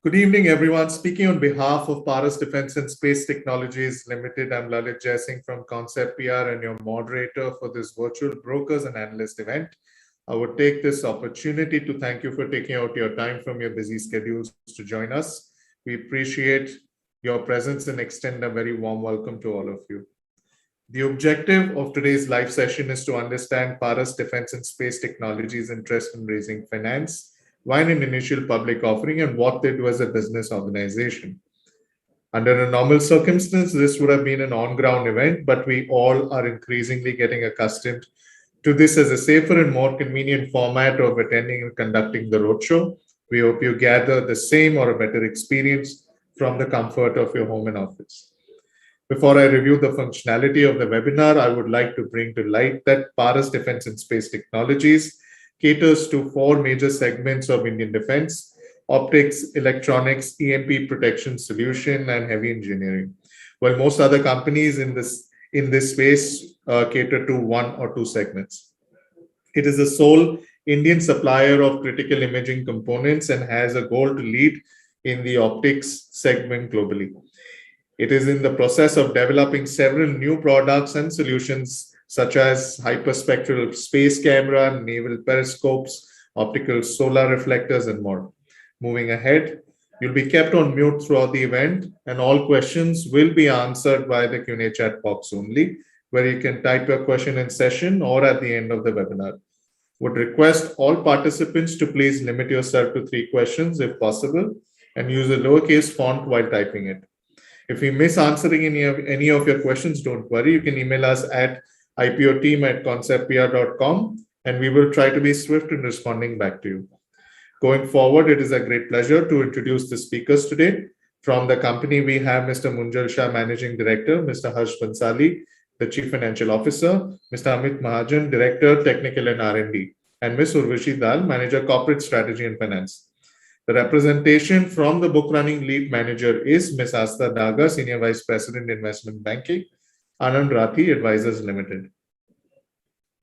Good evening, everyone. Speaking on behalf of Paras Defense and Space Technologies Limited, I'm Lalit Jaising from Concept PR and your moderator for this virtual brokers and analyst event. I would take this opportunity to thank you for taking out your time from your busy schedules to join us. We appreciate your presence and extend a very warm welcome to all of you. The objective of today's live session is to understand Paras Defense and Space Technologies' interest in raising finance via an initial public offering and what they do as a business organization. Under a normal circumstance, this would have been an on-ground event, but we all are increasingly getting accustomed to this as a safer and more convenient format of attending and conducting the roadshow. We hope you gather the same or a better experience from the comfort of your home and office. Before I review the functionality of the webinar, I would like to bring to light that Paras Defense and Space Technologies caters to four major segments of Indian defense: optics, electronics, EMP protection solution, and heavy engineering. While most other companies in this space cater to one or two segments. It is the sole Indian supplier of critical imaging components and has a goal to lead in the optics segment globally. It is in the process of developing several new products and solutions such as hyperspectral space camera, naval periscopes, optical solar reflectors, and more. Moving ahead, you'll be kept on mute throughout the event, and all questions will be answered by the Q&A chat box only, where you can type your question in session or at the end of the webinar. Would request all participants to please limit yourself to 3 questions if possible, and use a lowercase font while typing it. If we miss answering any of your questions, don't worry. You can email us at ipoteam@conceptpr.com, and we will try to be swift in responding back to you. Going forward, it is a great pleasure to introduce the speakers today. From the company, we have Mr. Munjal Shah, Managing Director, Mr. Harsh Bansali, the Chief Financial Officer, Mr. Amit Mahajan, Director, Technical and R&D, and Ms. Urvashi Dal, Manager, Corporate Strategy and Finance. The representation from the book running lead manager is Ms. Asta Daga, Senior Vice President, Investment Banking, Anand Rathi Advisors Limited.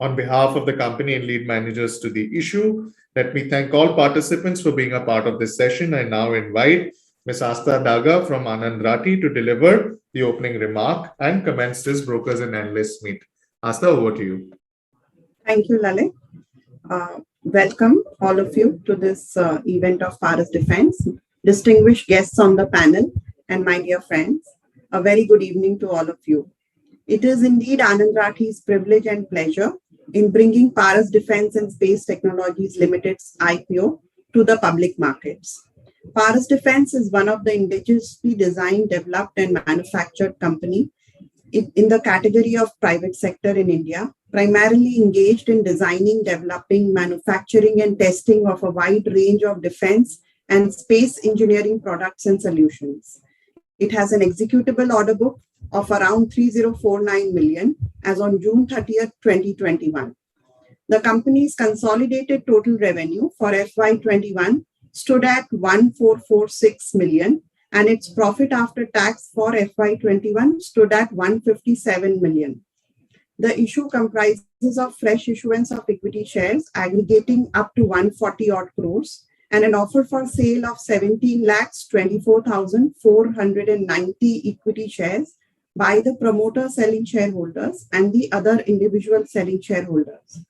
On behalf of the company and lead managers to the issue, let me thank all participants for being a part of this session. I now invite Ms. Asta Daga from Anand Rathi to deliver the opening remark and commence this brokers and analysts meet. Asta, over to you. Thank you, Lalit. Welcome all of you to this event of Paras Defense, distinguished guests on the panel, and my dear friends. A very good evening to all of you. It is indeed Anand Rathi's privilege and pleasure in bringing Paras Defense and Space Technologies Limited's IPO to the public markets. Paras Defense is one of the indigenously designed, developed, and manufactured company in the category of private sector in India, primarily engaged in designing, developing, manufacturing, and testing of a wide range of defense and space engineering products and solutions. It has an executable order book of around 3049 million as on June 30th, 2021. The company's consolidated total revenue for FY21 stood at 1446 million, and its profit after tax for FY21 stood at 157 million. The issue comprises of fresh issuance of equity shares aggregating up to 140 odd crores and an offer for sale of 17,24,490 equity shares by the promoter selling shareholders and the other individual selling shareholders.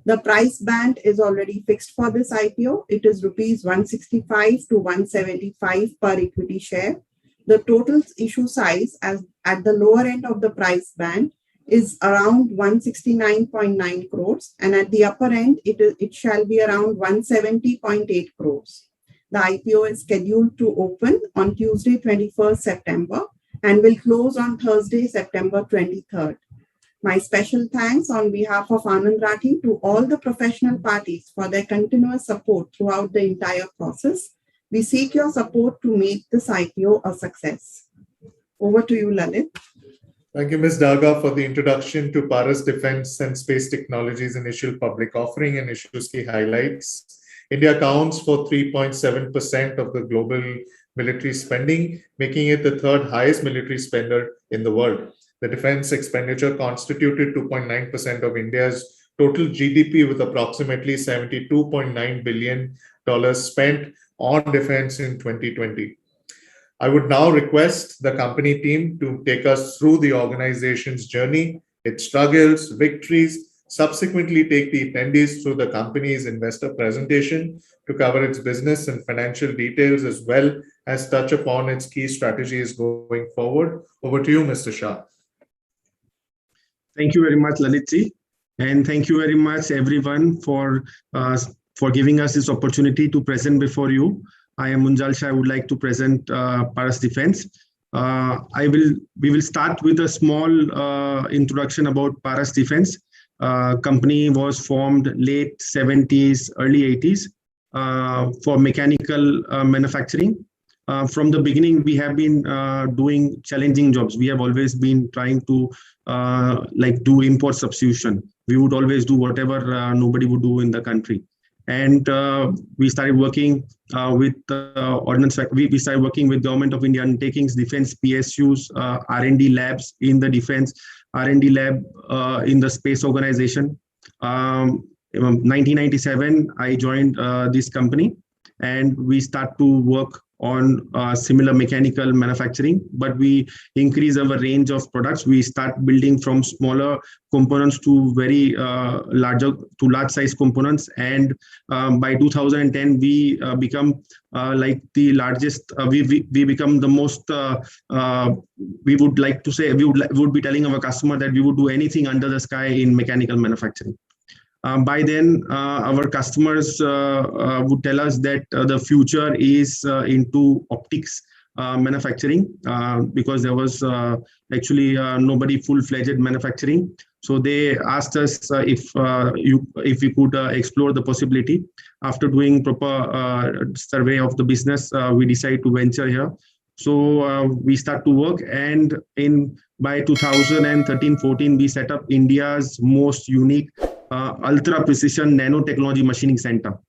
The price band is already fixed for this IPO. It is rupees 165 to 175 per equity share. The total issue size at the lower end of the price band is around 169.9 crores, and at the upper end, it shall be around 170.8 crores. The IPO is scheduled to open on Tuesday, 21st September, and will close on Thursday, September 23rd. My special thanks on behalf of Anand Rathi to all the professional parties for their continuous support throughout the entire process. We seek your support to make this IPO a success. Over to you, Lalit. Thank you, Ms. Daga, for the introduction to Paras Defense and Space Technologies initial public offering and issues key highlights. India accounts for 3.7% of the global military spending, making it the third highest military spender in the world. The defense expenditure constituted 2.9% of India's total GDP, with approximately $72.9 billion spent on defense in 2020. I would now request the company team to take us through the organization's journey, its struggles, victories, subsequently take the attendees through the company's investor presentation to cover its business and financial details, as well as touch upon its key strategies going forward. Over to you, Mr. Shah. Thank you very much, Lalitji, and thank you very much, everyone, for giving us this opportunity to present before you. I am Munjal Shah. I would like to present Paras Defense. We will start with a small introduction about Paras Defense. Company was formed late 70s, early 80s for mechanical manufacturing. From the beginning, we have been doing challenging jobs. We have always been trying to do import substitution. We would always do whatever nobody would do in the country. And we started working with Ordnance. We started working with Government of India undertakings, defense PSUs, R&D labs in the defense, R&D lab in the space organization. In 1997, I joined this company, and we start to work on similar mechanical manufacturing, but we increase our range of products. We start building from smaller components to very large size components, and by 2010 we become like the largest. We become the most. We would like to say we would be telling our customer that we would do anything under the sky in mechanical manufacturing. By then, our customers would tell us that the future is into optics manufacturing, because there was actually nobody full-fledged manufacturing. So they asked us if we could explore the possibility. After doing proper survey of the business, we decided to venture here. So we start to work, and by 2013-14, we set up India's most unique ultra precision nanotechnology machining center,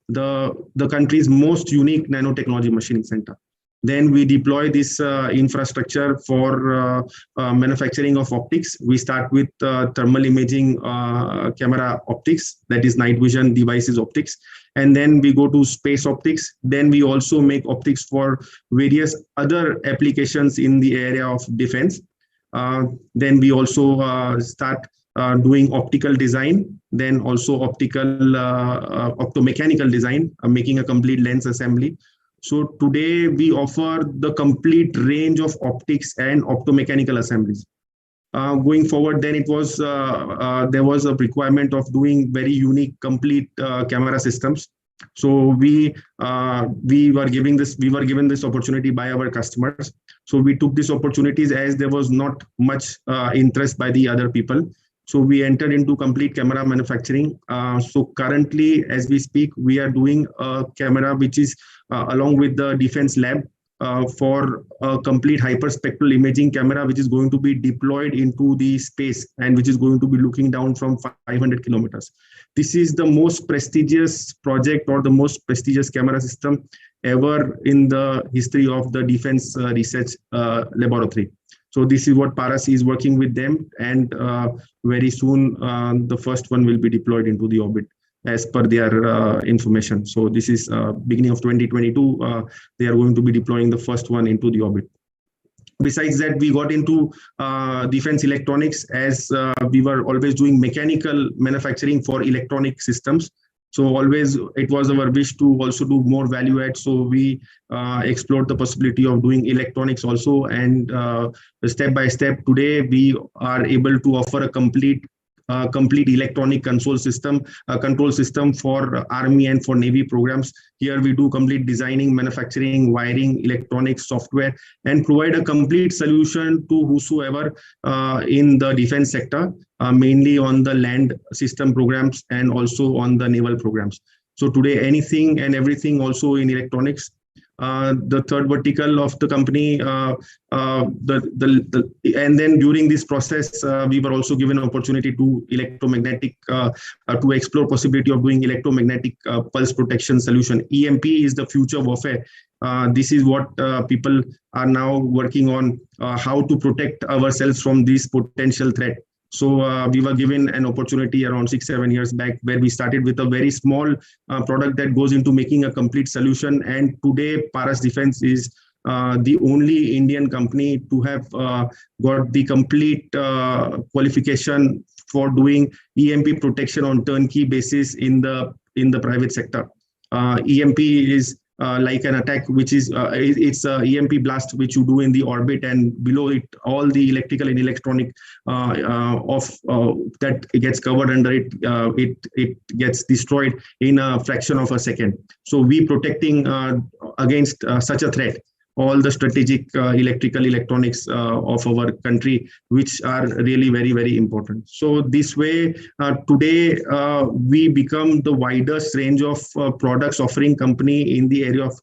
the country's most unique nanotechnology machining center. Then we deploy this infrastructure for manufacturing of optics. We start with thermal imaging camera optics, that is night vision devices optics. And then we go to space optics. Then we also make optics for various other applications in the area of defense. Then we also start doing optical design, then also optomechanical design, making a complete lens assembly. So today we offer the complete range of optics and optomechanical assemblies. Going forward, then it was there was a requirement of doing very unique, complete camera systems. So we were given this opportunity by our customers. So we took these opportunities as there was not much interest by the other people. So we entered into complete camera manufacturing. So currently, as we speak, we are doing a camera which is along with the defense lab for a complete hyperspectral imaging camera, which is going to be deployed into the space and which is going to be looking down from 500 kilometers. This is the most prestigious project or the most prestigious camera system ever in the history of the defense research laboratory. So this is what Paras is working with them, and very soon the first one will be deployed into the orbit as per their information. So this is beginning of 2022, they are going to be deploying the first one into the orbit. Besides that, we got into defense electronics, as we were always doing mechanical manufacturing for electronic systems. So always it was our wish to also do more value add. So we explored the possibility of doing electronics also, and step by step today we are able to offer a complete electronic control system for Army and for Navy programs. Here we do complete designing, manufacturing, wiring, electronics, software, and provide a complete solution to whosoever in the defense sector, mainly on the land system programs and also on the naval programs. So today anything and everything also in electronics. The third vertical of the company, and then during this process, we were also given an opportunity to electromagnetic, to explore possibility of doing electromagnetic pulse protection solution. EMP is the future warfare. This is what people are now working on, how to protect ourselves from this potential threat. So we were given an opportunity around 6-7 years back, where we started with a very small product that goes into making a complete solution. And today, Paras Defense is the only Indian company to have got the complete qualification for doing EMP protection on turnkey basis in the private sector. EMP is like an attack, which is it's a EMP blast which you do in the orbit, and below it all the electrical and electronic that gets covered under it, it gets destroyed in a fraction of a second. So we protecting against such a threat all the strategic electrical electronics of our country, which are really very, very important. So this way, today we become the widest range of products offering company in the area of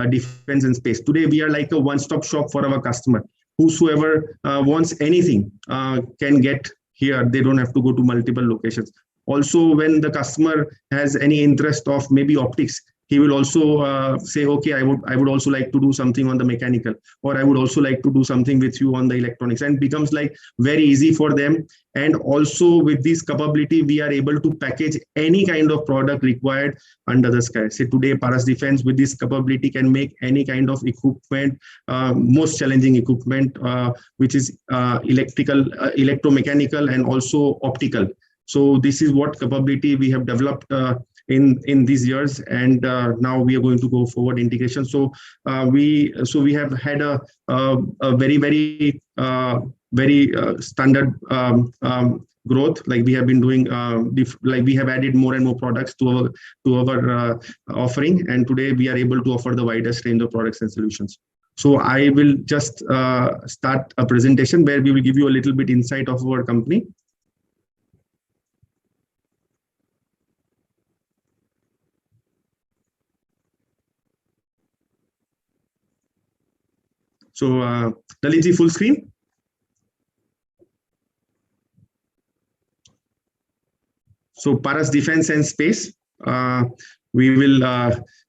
defense and space. Today we are like a one-stop shop for our customer. Whosoever wants anything can get here. They don't have to go to multiple locations. Also, when the customer has any interest of maybe optics, he will also say, okay, I would also like to do something on the mechanical, or I would also like to do something with you on the electronics, and becomes like very easy for them. And also with this capability, we are able to package any kind of product required under the sky. Say today, Paras Defense with this capability can make any kind of equipment, most challenging equipment, which is electrical, electromechanical, and also optical. So this is what capability we have developed in these years, and now we are going to go forward integration. So we have had a very standard growth. Like we have been doing, like we have added more and more products to our offering, and today we are able to offer the widest range of products and solutions. So I will just start a presentation where we will give you a little bit insight of our company. So Lalitji, full screen. So Paras Defense and Space, we will,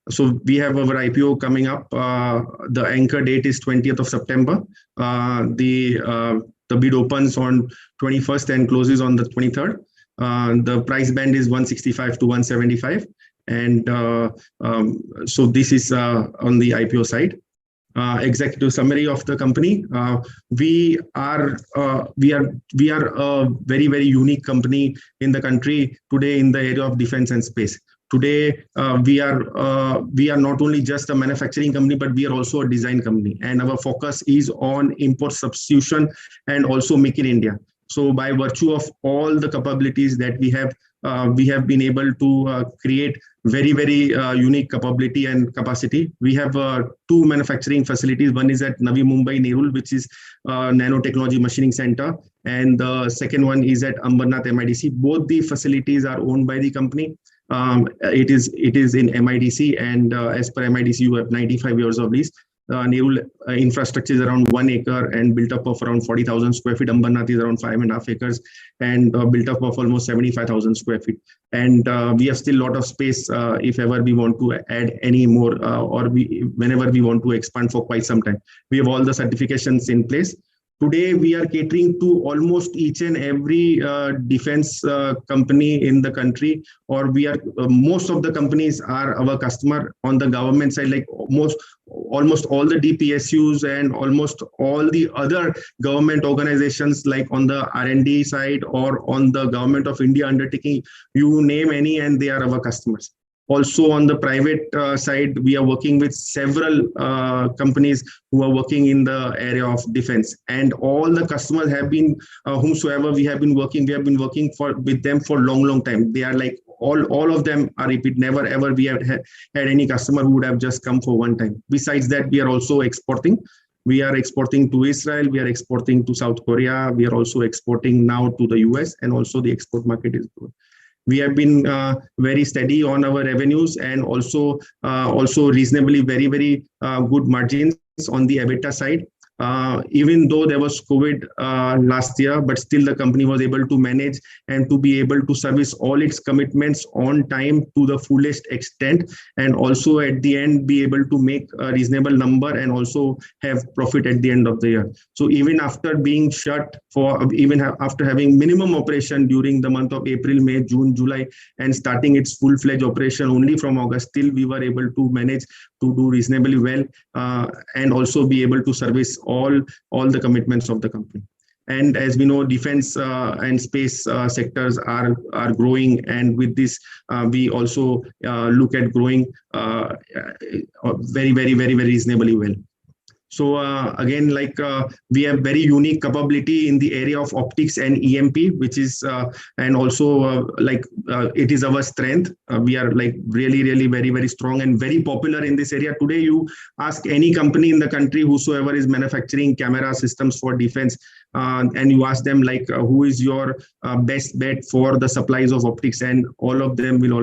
so we have our IPO coming up. The anchor date is 20th of September. The bid opens on 21st and closes on the 23rd. The price band is 165 to 175. And so this is on the IPO side. Executive summary of the company. We are a very, very unique company in the country today in the area of defense and space. Today, we are not only just a manufacturing company, but we are also a design company, and our focus is on import substitution and also make in India. So by virtue of all the capabilities that we have been able to create very, very unique capability and capacity. We have 2 manufacturing facilities. One is at Navi Mumbai, Nerul, which is nanotechnology machining center. And the second one is at Ambernath MIDC. Both the facilities are owned by the company. It is in MIDC, and as per MIDC, you have 95 years of lease. Nerul infrastructure is around 1 acre and built up of around 40,000 square feet. Ambernath is around 5.5 acres and built up of almost 75,000 square feet. And we have still a lot of space if ever we want to add any more or whenever we want to expand for quite some time. We have all the certifications in place. Today, we are catering to almost each and every defense company in the country, or we are most of the companies are our customer on the government side, like almost all the DPSUs and almost all the other government organizations, like on the R&D side or on the Government of India undertaking, you name any, and they are our customers. Also on the private side, we are working with several companies who are working in the area of defense, and all the customers have been whomsoever we have been working with them for long time. They are like all of them are repeat. Never ever we have had any customer who would have just come for one time. Besides that, we are also exporting. We are exporting to Israel. We are exporting to South Korea. We are also exporting now to the US, and also the export market is good. We have been very steady on our revenues, and also reasonably very good margins on the EBITDA side. Even though there was COVID last year, but still the company was able to manage and to be able to service all its commitments on time to the fullest extent, and also at the end be able to make a reasonable number and also have profit at the end of the year. So even after being shut after having minimum operation during the month of April, May, June, July, and starting its full-fledged operation only from August, still we were able to manage to do reasonably well and also be able to service all the commitments of the company. And as we know, defense and space sectors are growing, and with this we also look at growing very reasonably well. So again, we have very unique capability in the area of optics and EMP, which is and also it is our strength. We are really very strong and very popular in this area. Today, you ask any company in the country, whosoever is manufacturing camera systems for defense, and you ask them who is your best bet for the supplies of optics, and all of them will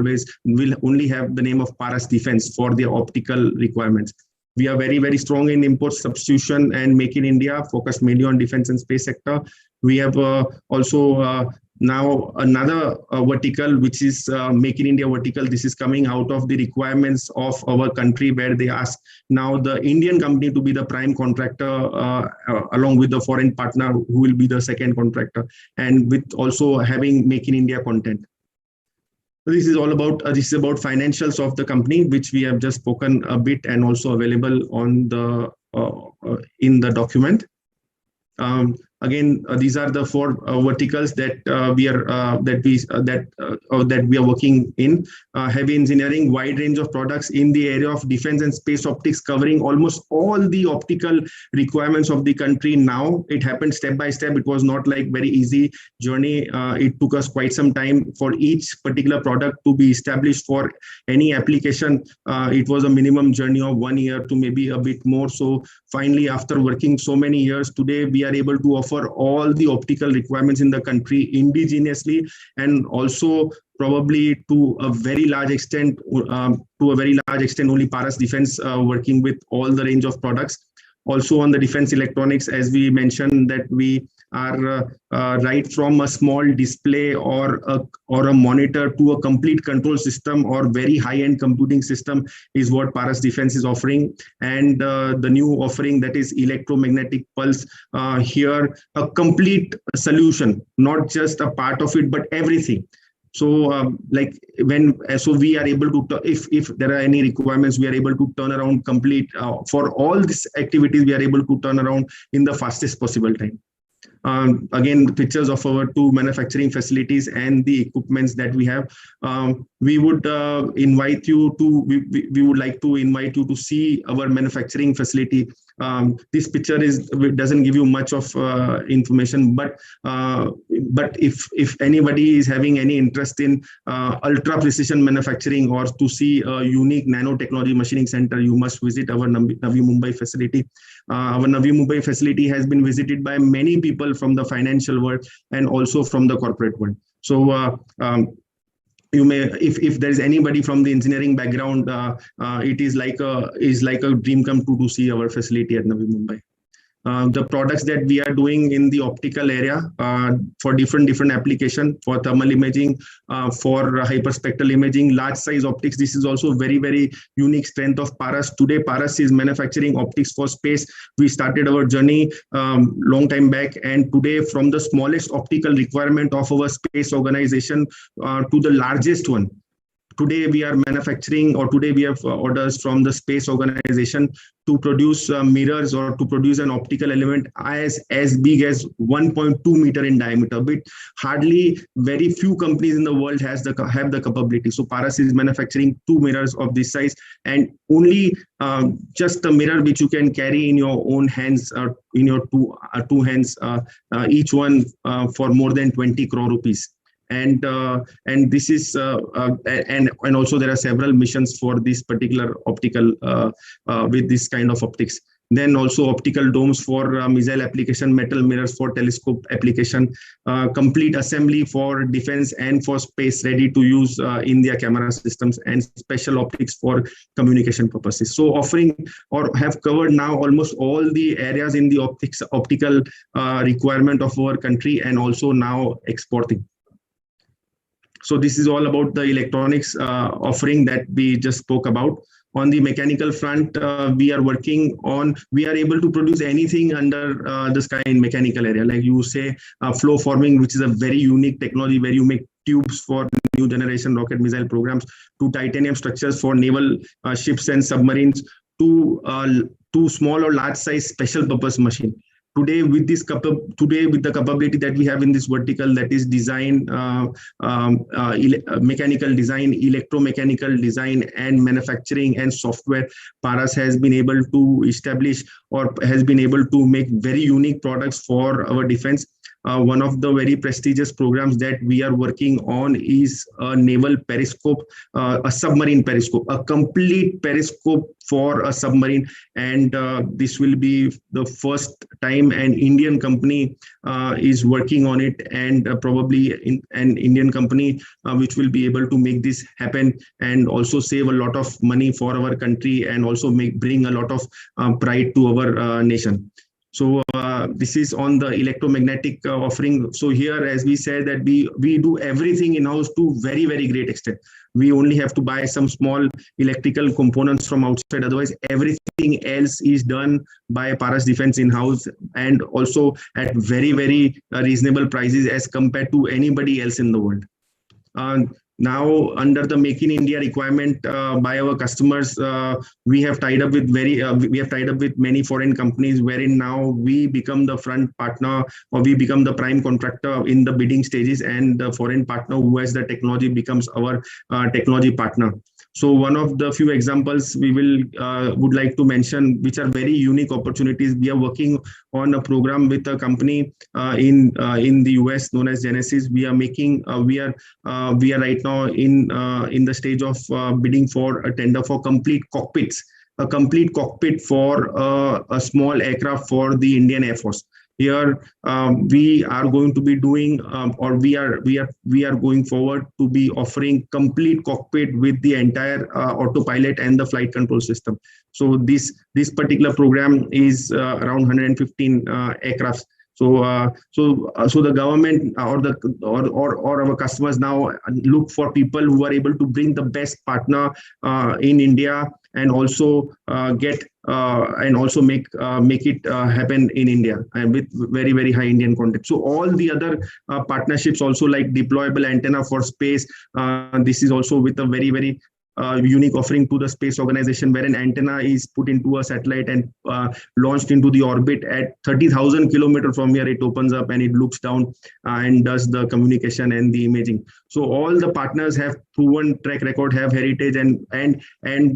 only have the name of Paras Defense for their optical requirements. We are very strong in import substitution and Make in India, focused mainly on defense and space sector. We have also now another vertical, which is Make in India vertical. This is coming out of the requirements of our country, where they ask now the Indian company to be the prime contractor along with the foreign partner who will be the second contractor, and with also having Make in India content. This is all about financials of the company, which we have just spoken a bit, and also available on the in the document. Again, these are the four verticals that we are working in. Heavy engineering, wide range of products in the area of defense and space optics, covering almost all the optical requirements of the country. Now it happened step by step. It was not very easy journey. It took us quite some time for each particular product to be established for any application. It was a minimum journey of 1 year to maybe a bit more. So finally, after working so many years, today we are able to offer all the optical requirements in the country indigenously, and also probably to a very large extent only Paras Defense working with all the range of products. Also on the defense electronics, as we mentioned, that we are right from a small display or a monitor to a complete control system or very high-end computing system is what Paras Defense is offering. And the new offering, that is electromagnetic pulse, here a complete solution, not just a part of it, but everything. So we are able to, if there are any requirements, we are able to turn around complete for all these activities. We are able to turn around in the fastest possible time. Again, pictures of our two manufacturing facilities and the equipments that we have. We would invite you to. We would like to invite you to see our manufacturing facility. This picture doesn't give you much of information, but if anybody is having any interest in ultra precision manufacturing or to see a unique nanotechnology machining center, you must visit our Navi Mumbai facility. Our Navi Mumbai facility has been visited by many people from the financial world and also from the corporate world. So you may, if there is anybody from the engineering background, it is like a dream come true to see our facility at Navi Mumbai. The products that we are doing in the optical area for different application, for thermal imaging, for hyperspectral imaging, large size optics. This is also very unique strength of Paras. Today, Paras is manufacturing optics for space. We started our journey long time back, and today, from the smallest optical requirement of our space organization to the largest one. Today we are manufacturing, or today we have orders from the space organization to produce mirrors or to produce an optical element as big as 1.2 meter in diameter. But hardly very few companies in the world have the capability. So Paras is manufacturing 2 mirrors of this size, and only just a mirror which you can carry in your own hands, in your two hands, each one for more than 20 crore rupees. And this is and also there are several missions for this particular optical with this kind of optics. then also optical domes for missile application, metal mirrors for telescope application, complete assembly for defense and for space ready to use in their camera systems, and special optics for communication purposes. So offering or have covered now almost all the areas in the optical requirement of our country, and also now exporting. So this is all about the electronics offering that we just spoke about. On the mechanical front, we are working on, we are able to produce anything under the sky in mechanical area. Like you say, flow forming, which is a very unique technology where you make tubes for new generation rocket missile programs, to titanium structures for naval ships and submarines, to small or large size special purpose machine. Today, with the capability that we have in this vertical, that is design, mechanical design, electromechanical design, and manufacturing and software, Paras has been able to establish or has been able to make very unique products for our defense. One of the very prestigious programs that we are working on is a naval periscope, a submarine periscope, a complete periscope for a submarine. And this will be the first time an Indian company is working on it, and probably an Indian company which will be able to make this happen and also save a lot of money for our country, and also bring a lot of pride to our nation. So this is on the electromagnetic offering. So here, as we said, that we do everything in-house to very, very great extent. We only have to buy some small electrical components from outside. Otherwise, everything else is done by Paras Defense in-house, and also at very, very reasonable prices as compared to anybody else in the world. Now, under the Make in India requirement by our customers, we have tied up with many foreign companies, wherein now we become the front partner, or we become the prime contractor in the bidding stages, and the foreign partner who has the technology becomes our technology partner. So one of the few examples we would like to mention, which are very unique opportunities. We are working on a program with a company in the US known as Genesis. We are making we are right now in the stage of bidding for a tender for complete cockpits, a complete cockpit for a small aircraft for the Indian Air Force. Here we are going to be doing, or we are going forward to be offering complete cockpit with the entire autopilot and the flight control system. So this particular program is around 115 aircrafts. So the government or our customers now look for people who are able to bring the best partner in India, and also make it happen in India, and with very, very high Indian content. So all the other partnerships also, like deployable antenna for space, this is also with a very, very unique offering to the space organization, where an antenna is put into a satellite and launched into the orbit at 30,000 kilometers from here. It opens up and it looks down and does the communication and the imaging. So all the partners have proven track record, have heritage, and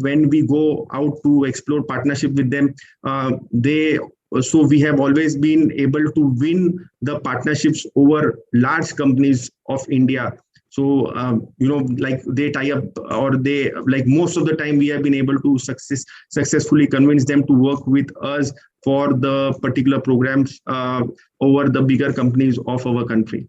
when we go out to explore partnership with them, so we have always been able to win the partnerships over large companies of India. So, like they tie up, or they, like most of the time, we have been able to successfully convince them to work with us for the particular programs over the bigger companies of our country.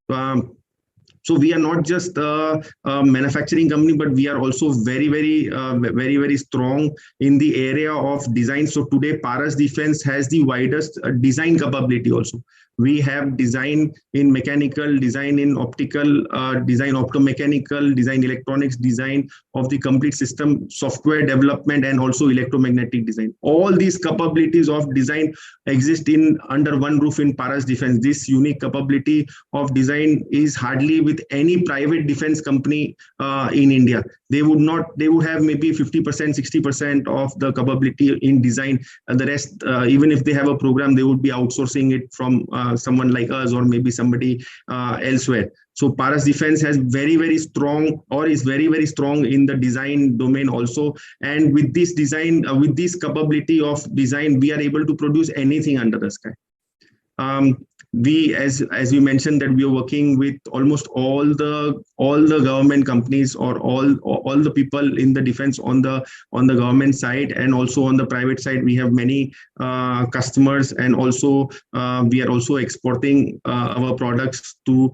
So we are not just a manufacturing company, but we are also very, very strong in the area of design. So today, Paras Defense has the widest design capability also. We have design in mechanical, design in optical, design optomechanical, design electronics, design of the complete system, software development, and also electromagnetic design. All these capabilities of design exist under one roof in Paras Defense. This unique capability of design is hardly with any private defense company in India. They would have maybe 50%, 60% of the capability in design, and the rest, even if they have a program, they would be outsourcing it from someone like us, or maybe somebody elsewhere. So Paras Defense has very strong, or is very strong in the design domain also. And with this design, with this capability of design, we are able to produce anything under the sky. we, as we mentioned, that we are working with almost all the government companies, or all the people in the defense on the government side, and also on the private side. We have many customers, and also we are also exporting our products to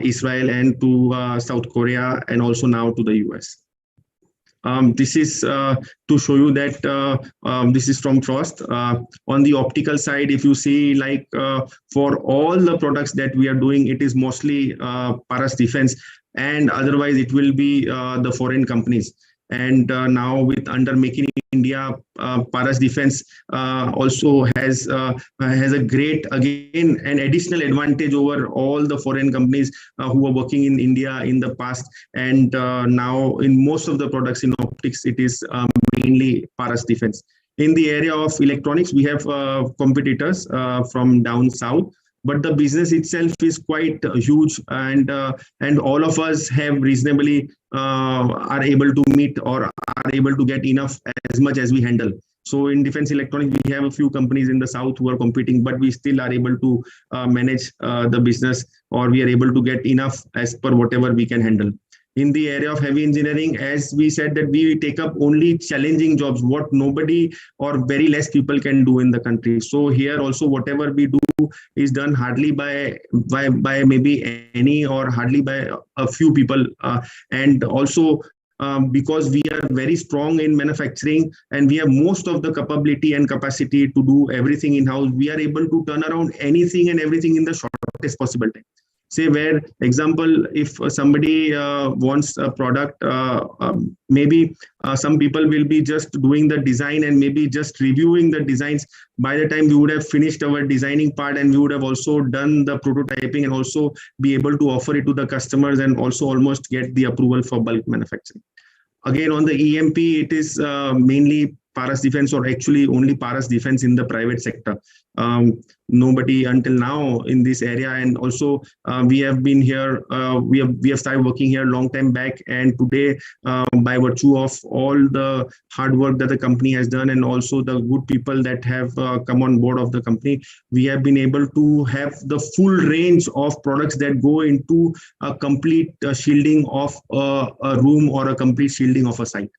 Israel and to South Korea, and also now to the US. This is to show you that this is from Frost. On the optical side, if you see, like for all the products that we are doing, it is mostly Paras Defense, and otherwise it will be the foreign companies. And now with under Make in India, Paras Defense also has a great, again, an additional advantage over all the foreign companies who were working in India in the past. And now in most of the products in optics, it is mainly Paras Defense. In the area of electronics, we have competitors from down south, but the business itself is quite huge, and all of us have reasonably are able to meet, or are able to get enough as much as we handle. So in defense electronics, we have a few companies in the south who are competing, but we still are able to manage the business, or we are able to get enough as per whatever we can handle. In the area of heavy engineering, as we said, that we take up only challenging jobs, what nobody or very less people can do in the country. So here also, whatever we do is done hardly by maybe any, or hardly by a few people. And also because we are very strong in manufacturing, and we have most of the capability and capacity to do everything in-house, we are able to turn around anything and everything in the shortest possible time. Say, where example, if somebody wants a product, maybe some people will be just doing the design and maybe just reviewing the designs. By the time we would have finished our designing part, and we would have also done the prototyping, and also be able to offer it to the customers, and also almost get the approval for bulk manufacturing. Again, on the EMP, it is mainly Paras Defense, or actually only Paras Defense in the private sector. Nobody until now in this area. And also we have been here, we have started working here a long time back, and today by virtue of all the hard work that the company has done, and also the good people that have come on board of the company, we have been able to have the full range of products that go into a complete shielding of a room, or a complete shielding of a site.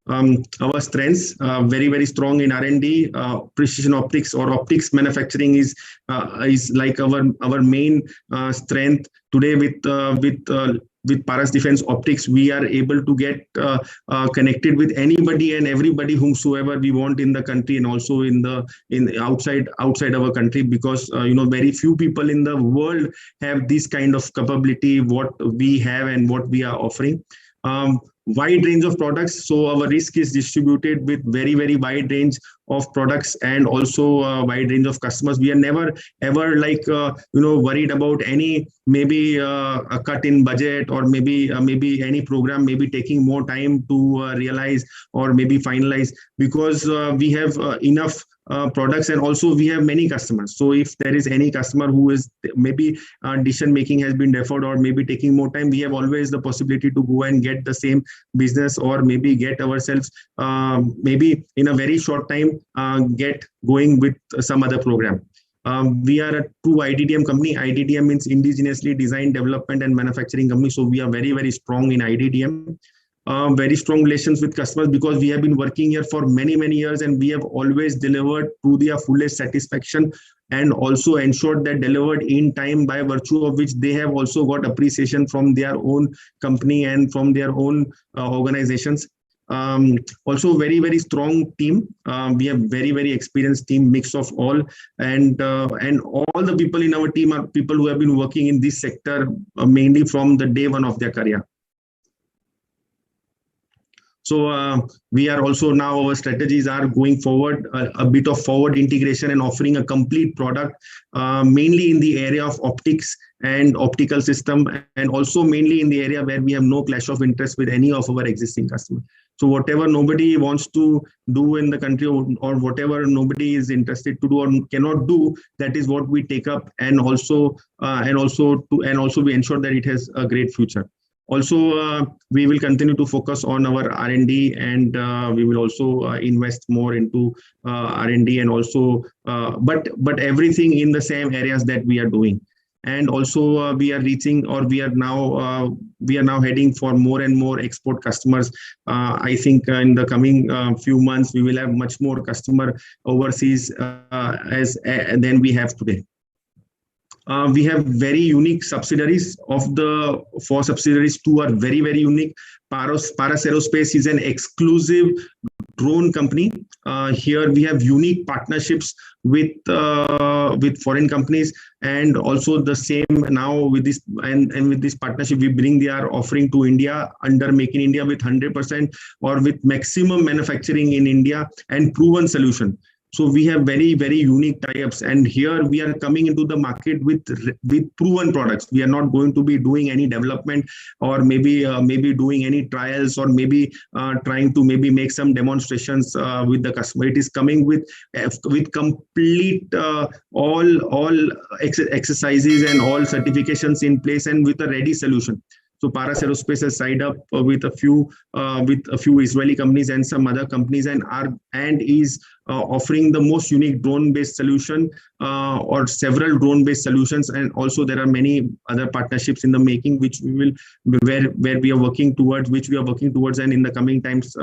Our strengths, very, very strong in R&D. Precision optics or optics manufacturing is like our main strength today. With Paras Defense Optics, we are able to get connected with anybody and everybody whomsoever we want in the country, and also in outside our country, because very few people in the world have this kind of capability what we have and what we are offering. Wide range of products, so our risk is distributed with very, very wide range of products, and also a wide range of customers. We are never ever like worried about any maybe a cut in budget, or maybe any program maybe taking more time to realize or maybe finalize, because we have enough products, and also we have many customers. So if there is any customer who is maybe decision making has been deferred, or maybe taking more time, we have always the possibility to go and get the same business, or maybe get ourselves maybe in a very short time get going with some other program. We are a true IDDM company. IDDM means indigenously designed, development and manufacturing company. So we are very, very strong in IDDM. Very strong relations with customers, because we have been working here for many, many years, and we have always delivered to their fullest satisfaction, and also ensured that delivered in time, by virtue of which they have also got appreciation from their own company and from their own organizations. Also very, very strong team. We have very, very experienced team, mix of all, and all the people in our team are people who have been working in this sector mainly from the day one of their career. So we are also now, our strategies are going forward, a bit of forward integration and offering a complete product, mainly in the area of optics and optical system, and also mainly in the area where we have no clash of interest with any of our existing customers. So whatever nobody wants to do in the country, or whatever nobody is interested to do or cannot do, that is what we take up, and also we ensure that it has a great future. Also, we will continue to focus on our R&D, and we will also invest more into R&D, and also, but everything in the same areas that we are doing. And also, we are reaching, or we are now heading for more and more export customers. I think in the coming few months, we will have much more customer overseas than we have today. We have very unique subsidiaries. Of the 4 subsidiaries, 2 are very, very unique. Paras Aerospace is an exclusive drone company. Here we have unique partnerships with foreign companies, and also the same now with this, and with this partnership we bring their offering to India under Make in India with 100% or with maximum manufacturing in India and proven solution. So we have very, very unique tie-ups, and here we are coming into the market with proven products. We are not going to be doing any development, or maybe doing any trials, or maybe trying to make some demonstrations with the customer. It is coming with complete all exercises and all certifications in place, and with a ready solution. So Paras Aerospace has signed up with a few Israeli companies and some other companies, and is offering the most unique drone-based solution, or several drone-based solutions. And also there are many other partnerships in the making, which where we are working towards, and in the coming times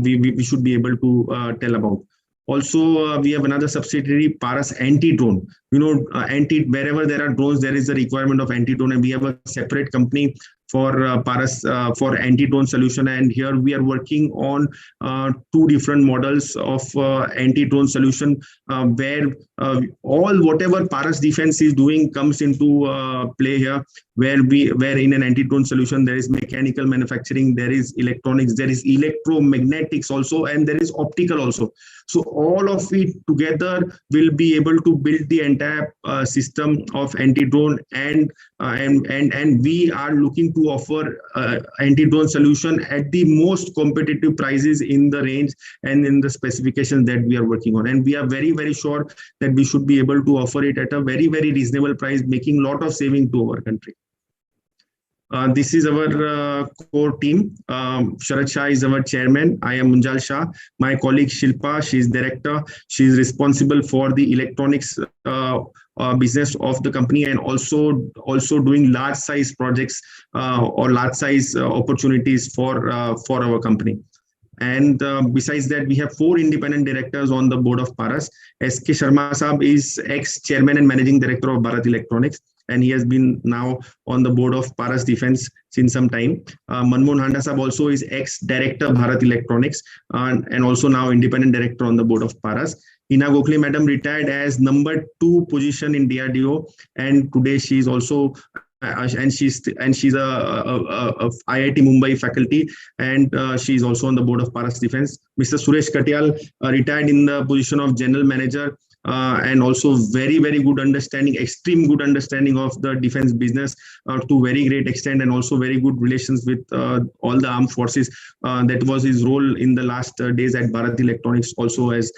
we should be able to tell about. Also, we have another subsidiary, Paras Anti-Drone. Wherever there are drones, there is a requirement of anti-drone, and we have a separate company for Paras for anti-drone solution. And here we are working on 2 different models of anti-drone solution, where whatever Paras Defense is doing comes into play here, where in an anti-drone solution there is mechanical manufacturing, there is electronics, there is electromagnetics also, and there is optical also. So all of it together will be able to build the entire system of anti-drone, and we are looking to offer anti-drone solution at the most competitive prices in the range and in the specifications that we are working on. And we are very, very sure that we should be able to offer it at a very, very reasonable price, making a lot of saving to our country. This is our core team. Sharad Shah is our chairman. I am Munjal Shah. My colleague Shilpa, she is director. She is responsible for the electronics business of the company, and also doing large size projects or large size opportunities for our company. And besides that, we have 4 independent directors on the board of Paras. S.K. Sharma Saab is ex-chairman and managing director of Bharat Electronics, and he has been now on the board of Paras Defense since some time. Manmohan Handa Saab also is ex-director of Bharat Electronics, and also now independent director on the board of Paras. Hina Gokhale Madam retired as number 2 position in DRDO, and today she is also and she's a IIT Mumbai faculty, and she is also on the board of Paras Defense. Mr. Suresh Katyal retired in the position of general manager, and also very, very good understanding, extreme good understanding of the defense business to very great extent, and also very good relations with all the armed forces. That was his role in the last days at Bharat Electronics, also as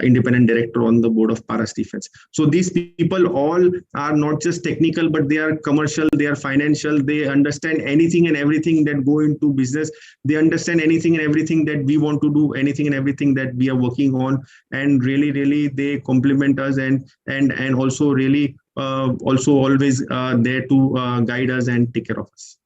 independent director on the board of Paras Defense. So these people all are not just technical, but they are commercial, they are financial, they understand anything and everything that go into business. They understand anything and everything that we want to do, anything and everything that we are working on, and really, really they complement us, and also really also always there to guide us and take care of us.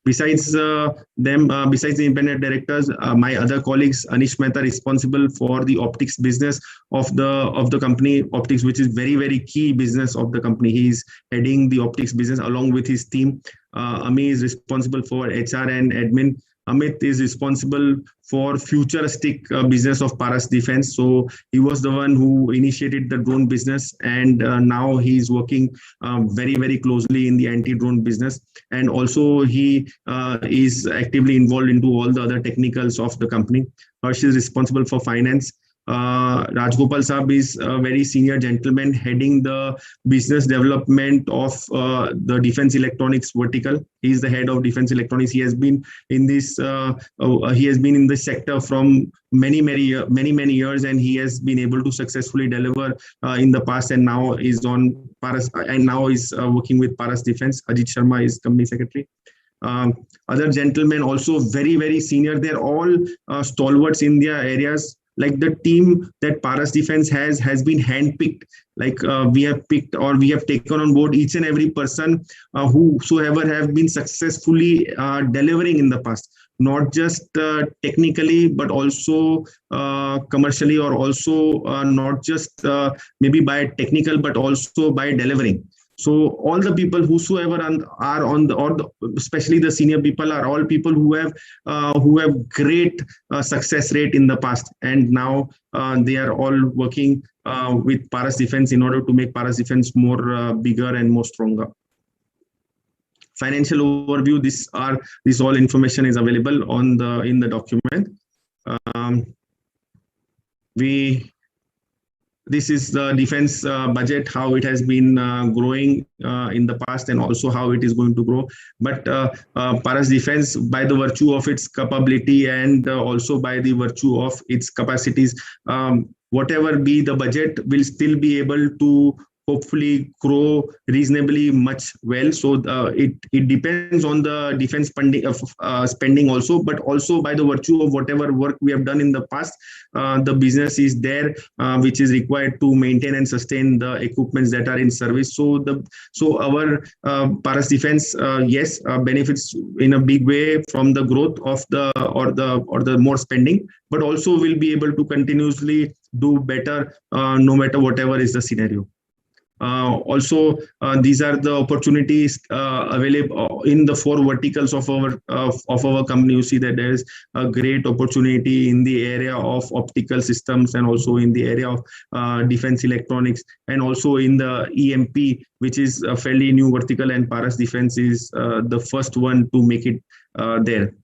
Besides them, besides the independent directors, my other colleagues, Anish Mehta, responsible for the optics business of the company, optics, which is very, very key business of the company. He is heading the optics business along with his team. Ami is responsible for HR and admin. Amit is responsible for futuristic business of Paras Defense. So he was the one who initiated the drone business, and now he is working very, very closely in the anti-drone business. And also he is actively involved into all the other technicals of the company. Harsh is responsible for finance. Rajgopal Saab is a very senior gentleman heading the business development of the defense electronics vertical. He is the head of defense electronics. He has been in this sector from many years, and he has been able to successfully deliver in the past, and now is on Paras, and now is working with Paras Defense. Ajit Sharma is company secretary. Other gentlemen also very senior. They're all stalwarts in their areas. Like the team that Paras Defense has been handpicked. Like we have picked or we have taken on board each and every person whosoever have been successfully delivering in the past, not just technically, but also commercially, or also not just maybe by technical, but also by delivering. So all the people whosoever are on the, especially the senior people, are all people who have great success rate in the past, and now they are all working with Paras Defense in order to make Paras Defense more bigger and more stronger. Financial overview. This all information is available on in the document. This is the defense budget, how it has been growing in the past, and also how it is going to grow. But Paras Defense, by the virtue of its capability and also by the virtue of its capacities, whatever be the budget, will still be able to hopefully grow reasonably much well. So it depends on the defense spending also, but also by the virtue of whatever work we have done in the past, the business is there which is required to maintain and sustain the equipments that are in service. So our Paras Defense yes benefits in a big way from the growth of the more spending, but also will be able to continuously do better no matter whatever is the scenario. Also, these are the opportunities available in the 4 verticals of our company. You see that there is a great opportunity in the area of optical systems, and also in the area of defense electronics, and also in the EMP, which is a fairly new vertical, and Paras Defense is the first one to make it there.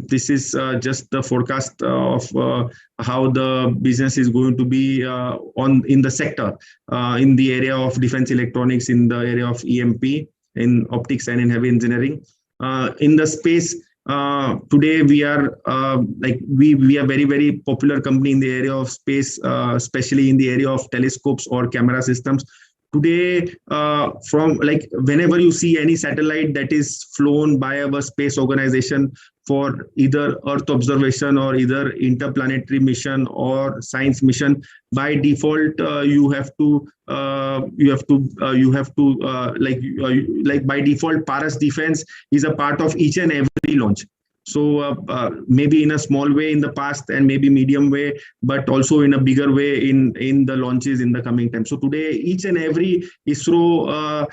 This is just the forecast of how the business is going to be in the sector, in the area of defense electronics, in the area of EMP, in optics, and in heavy engineering. In the space, today we are we are very popular company in the area of space, especially in the area of telescopes or camera systems. Today, from like whenever you see any satellite that is flown by our space organization for either Earth observation or either interplanetary mission or science mission, by default you have to by default Paras Defense is a part of each and every launch. So maybe in a small way in the past, and maybe medium way, but also in a bigger way in the launches in the coming time. So today, each and every ISRO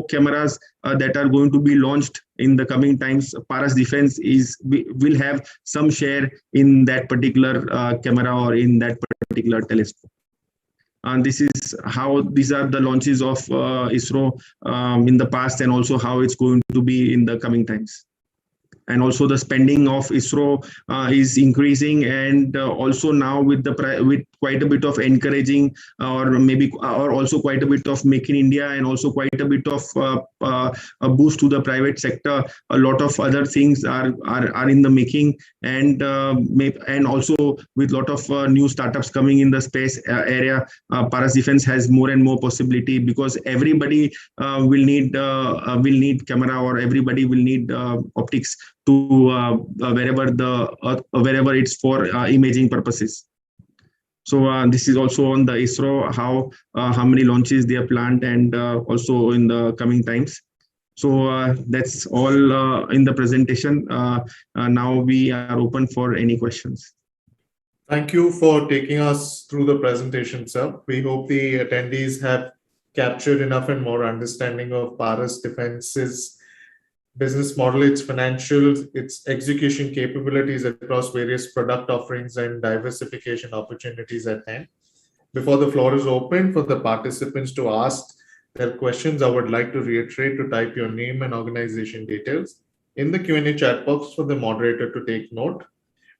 cameras that are going to be launched in the coming times, Paras Defense will have some share in that particular camera or in that particular telescope. And this is how these are the launches of ISRO in the past, and also how it's going to be in the coming times. And also the spending of ISRO is increasing, and also now with quite a bit of encouraging, or also quite a bit of Make in India, and also quite a bit of a boost to the private sector. A lot of other things are in the making, and also with a lot of new startups coming in the space area, Paras Defense has more and more possibility, because everybody will need camera, or everybody will need optics to wherever it's for imaging purposes. So this is also on the ISRO, how many launches they have planned, and also in the coming times. So that's all in the presentation. Now we are open for any questions. Thank you for taking us through the presentation, sir. We hope the attendees have captured enough and more understanding of Paras Defense's business model, its financials, its execution capabilities across various product offerings, and diversification opportunities at hand. Before the floor is open for the participants to ask their questions, I would like to reiterate to type your name and organization details in the Q&A chat box for the moderator to take note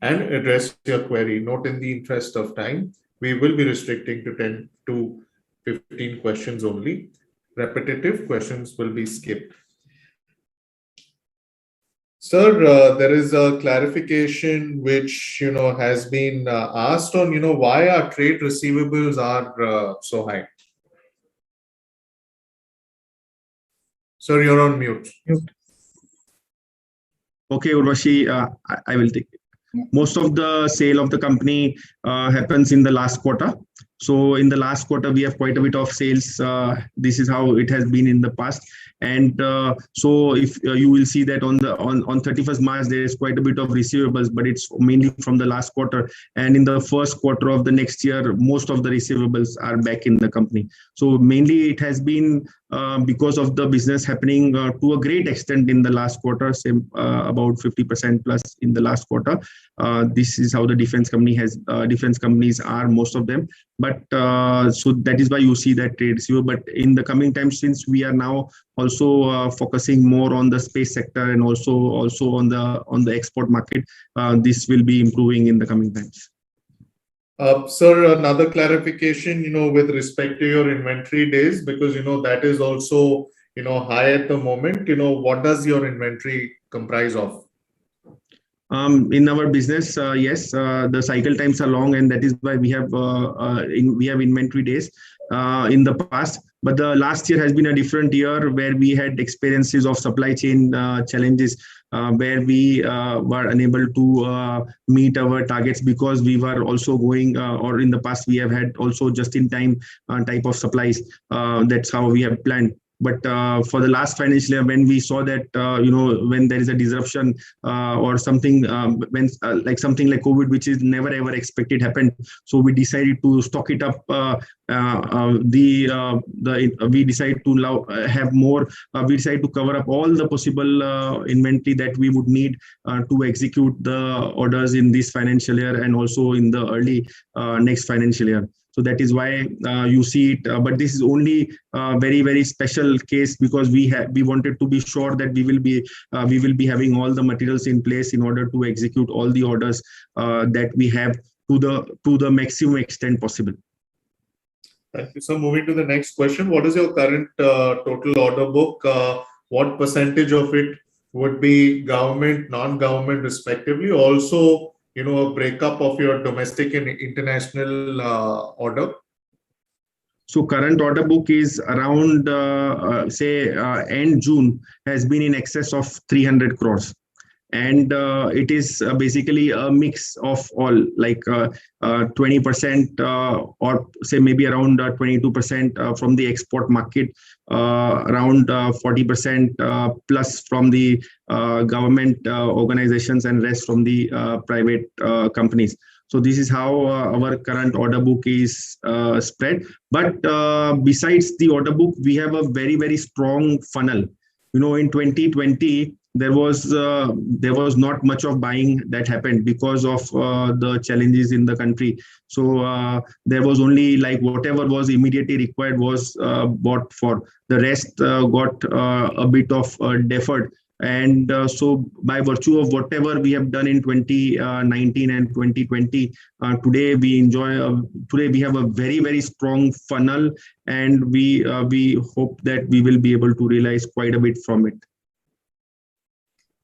and address your query. Note, in the interest of time, we will be restricting to 10 to 15 questions only. Repetitive questions will be skipped. Sir, there is a clarification which has been asked on why our trade receivables are so high. Sir, you're on mute. Okay, Urvashi, I will take it. Most of the sale of the company happens in the last quarter. So in the last quarter, we have quite a bit of sales. This is how it has been in the past. And so if you will see that on 31st March, there is quite a bit of receivables, but it's mainly from the last quarter. And in the first quarter of the next year, most of the receivables are back in the company. So mainly it has been because of the business happening to a great extent in the last quarter, same about 50% plus in the last quarter. This is how the defense companies are, most of them. But so that is why you see that trade receivable. But in the coming times, since we are now also focusing more on the space sector and also on the export market, this will be improving in the coming times. Sir, another clarification, with respect to your inventory days, because, that is also, high at the moment, what does your inventory comprise of? In our business, yes, the cycle times are long, and that is why we have inventory days in the past. But the last year has been a different year where we had experiences of supply chain challenges, where we were unable to meet our targets because we were also going, or in the past we have had also just-in-time type of supplies. That's how we have planned. But for the last financial year, when we saw that, when there is a disruption or something, when like something like COVID, which is never ever expected happened, so we decided to stock it up. We decided to have more. We decided to cover up all the possible inventory that we would need to execute the orders in this financial year and also in the early next financial year. So that is why you see it. But this is only a very, very special case because we wanted to be sure that we will be having all the materials in place in order to execute all the orders that we have to the maximum extent possible. Thank you. So moving to the next question, what is your current total order book? What percentage of it would be government, non-government respectively? Also, a breakup of your domestic and international order? So current order book is around, end June has been in excess of 300 crores. And it is basically a mix of all, like 20% or say maybe around 22% from the export market, around 40% plus from the government organizations and rest from the private companies. So this is how our current order book is spread. But besides the order book, we have a very, very strong funnel. In 2020, there was not much of buying that happened because of the challenges in the country. So there was only like whatever was immediately required was bought for. The rest got a bit of deferred. And so by virtue of whatever we have done in 2019 and 2020, today we have a very, very strong funnel, and we hope that we will be able to realize quite a bit from it.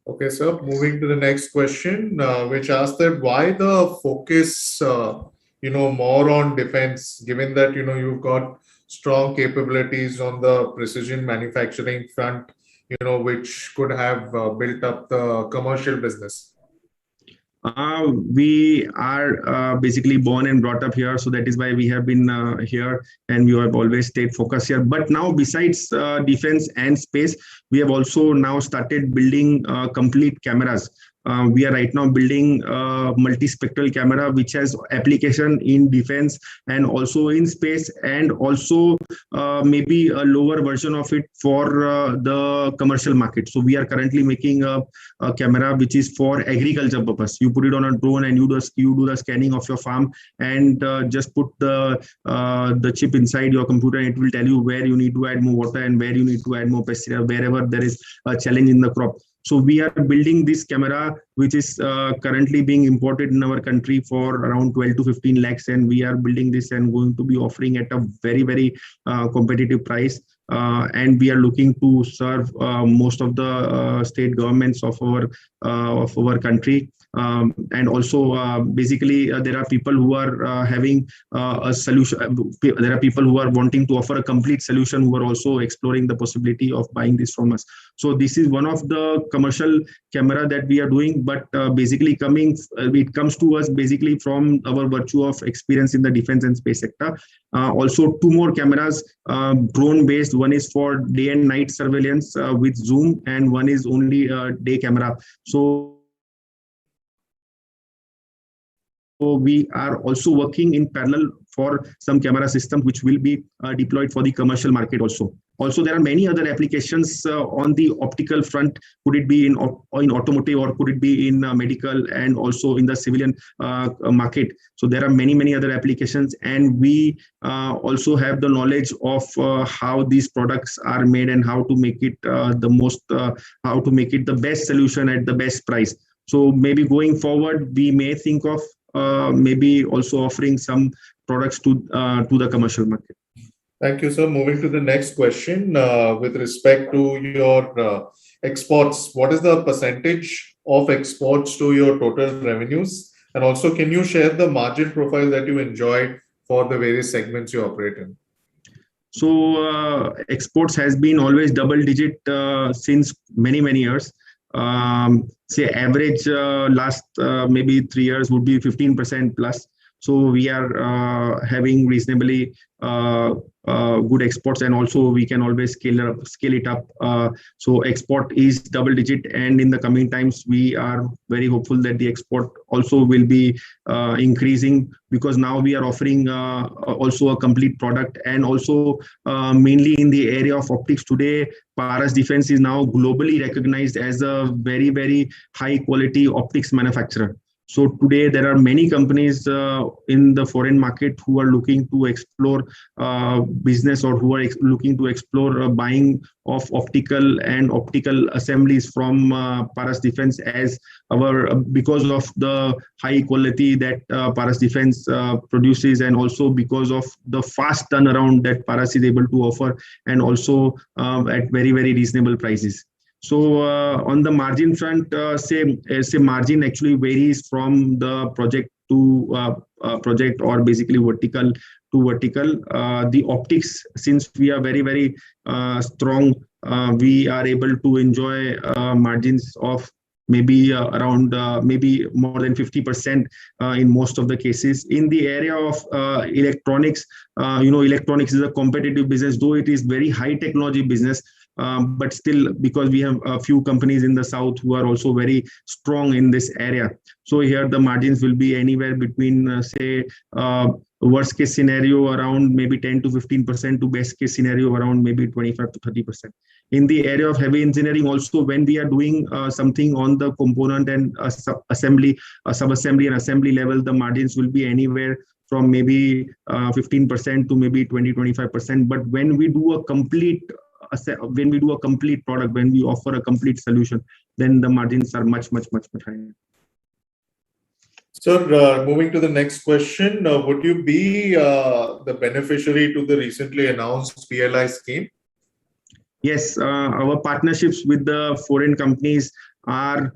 Okay, sir. Moving to the next question, which asks that why the focus, more on defense, given that, you've got strong capabilities on the precision manufacturing front, which could have built up the commercial business? We are basically born and brought up here, so that is why we have been here, and we have always stayed focused here. But now, besides defense and space, we have also now started building complete cameras. We are right now building a multispectral camera which has application in defense and also in space, and also maybe a lower version of it for the commercial market. So we are currently making a camera which is for agriculture purpose. You put it on a drone and you do the scanning of your farm, and just put the chip inside your computer, and it will tell you where you need to add more water and where you need to add more pesticide, wherever there is a challenge in the crop. So we are building this camera, which is currently being imported in our country for around 12 to 15 lakhs. And we are building this and going to be offering at a very, very competitive price. and we are looking to serve most of the state governments of our country. And also basically there are people who are having a solution. There are people who are wanting to offer a complete solution, who are also exploring the possibility of buying this from us. So this is one of the commercial camera that we are doing, but basically it comes to us basically from our virtue of experience in the defense and space sector. Also 2 more cameras, drone based. One is for day and night surveillance with zoom, and one is only a day camera. So we are also working in parallel for some camera systems which will be deployed for the commercial market also. Also, there are many other applications on the optical front. Could it be in automotive, or could it be in medical, and also in the civilian market? So there are many other applications, and we also have the knowledge of how these products are made and how to make it the best solution at the best price. So maybe going forward, we may think of maybe also offering some products to the commercial market. Thank you, sir. Moving to the next question, with respect to your exports, what is the percentage of exports to your total revenues? And also, can you share the margin profile that you enjoy for the various segments you operate in? So exports has been always double digit since many years. Say average last maybe 3 years would be 15% plus. So we are having reasonably good exports, and also we can always scale it up. So export is double digit, and in the coming times we are very hopeful that the export also will be increasing, because now we are offering also a complete product, and also mainly in the area of optics today. Paras Defense is now globally recognized as a very high quality optics manufacturer. So today there are many companies in the foreign market who are looking to explore business, or who are looking to explore buying of optical assemblies from Paras Defense because of the high quality that Paras Defense produces, and also because of the fast turnaround that Paras is able to offer, and also at very reasonable prices. So on the margin front, say margin actually varies from the project to project, or basically vertical to vertical. The optics, since we are very strong, we are able to enjoy margins of maybe around maybe more than 50% in most of the cases. In the area of electronics, electronics is a competitive business, though it is very high technology business. But still, because we have a few companies in the south who are also very strong in this area, so here the margins will be anywhere between say worst case scenario around maybe 10 to 15%, to best case scenario around maybe 25 to 30%. In the area of heavy engineering also, when we are doing something on the component and sub-assembly and assembly level, the margins will be anywhere from maybe 15% to maybe 20-25%. But when we do a complete product, when we offer a complete solution, then the margins are much higher. Sir, moving to the next question, would you be the beneficiary to the recently announced PLI scheme? Yes, our partnerships with the foreign companies are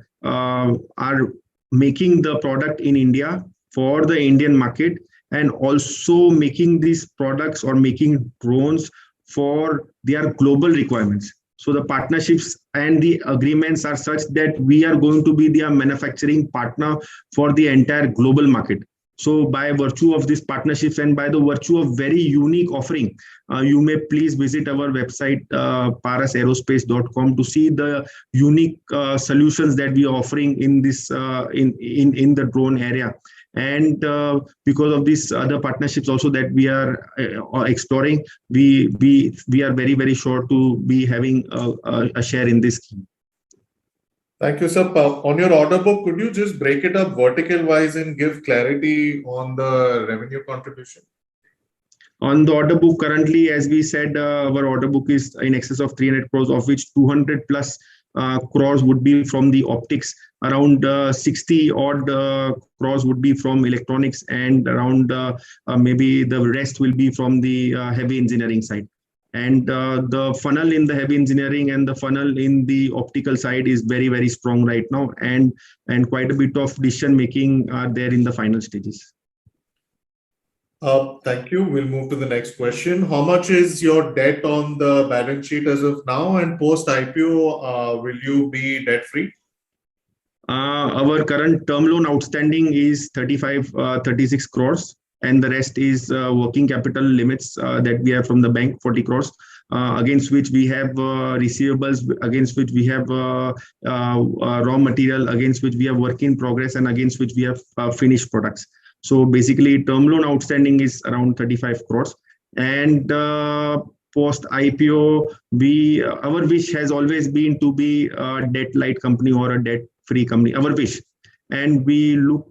making the product in India for the Indian market, and also making these products or making drones for their global requirements. So the partnerships and the agreements are such that we are going to be their manufacturing partner for the entire global market. So by virtue of these partnerships, and by the virtue of very unique offering, you may please visit our website parasaerospace.com to see the unique solutions that we are offering in this in the drone area. And because of these other partnerships also that we are exploring, we are very sure to be having a share in this scheme. Thank you, sir. On your order book, could you just break it up vertical wise and give clarity on the revenue contribution? On the order book currently, as we said, our order book is in excess of 300 crores, of which 200 plus crores would be from the optics, around 60 odd crores would be from electronics, and around maybe the rest will be from the heavy engineering side. And the funnel in the heavy engineering and the funnel in the optical side is very, very strong right now, and quite a bit of decision making are there in the final stages. Thank you. We'll move to the next question. How much is your debt on the balance sheet as of now, and post IPO, will you be debt free? Our current term loan outstanding is 36 crores, and the rest is working capital limits that we have from the bank, 40 crores, against which we have receivables, against which we have raw material, against which we have work in progress, and against which we have finished products. So basically, term loan outstanding is around 35 crores. And post IPO, our wish has always been to be a debt light company or a debt free company, our wish. And we look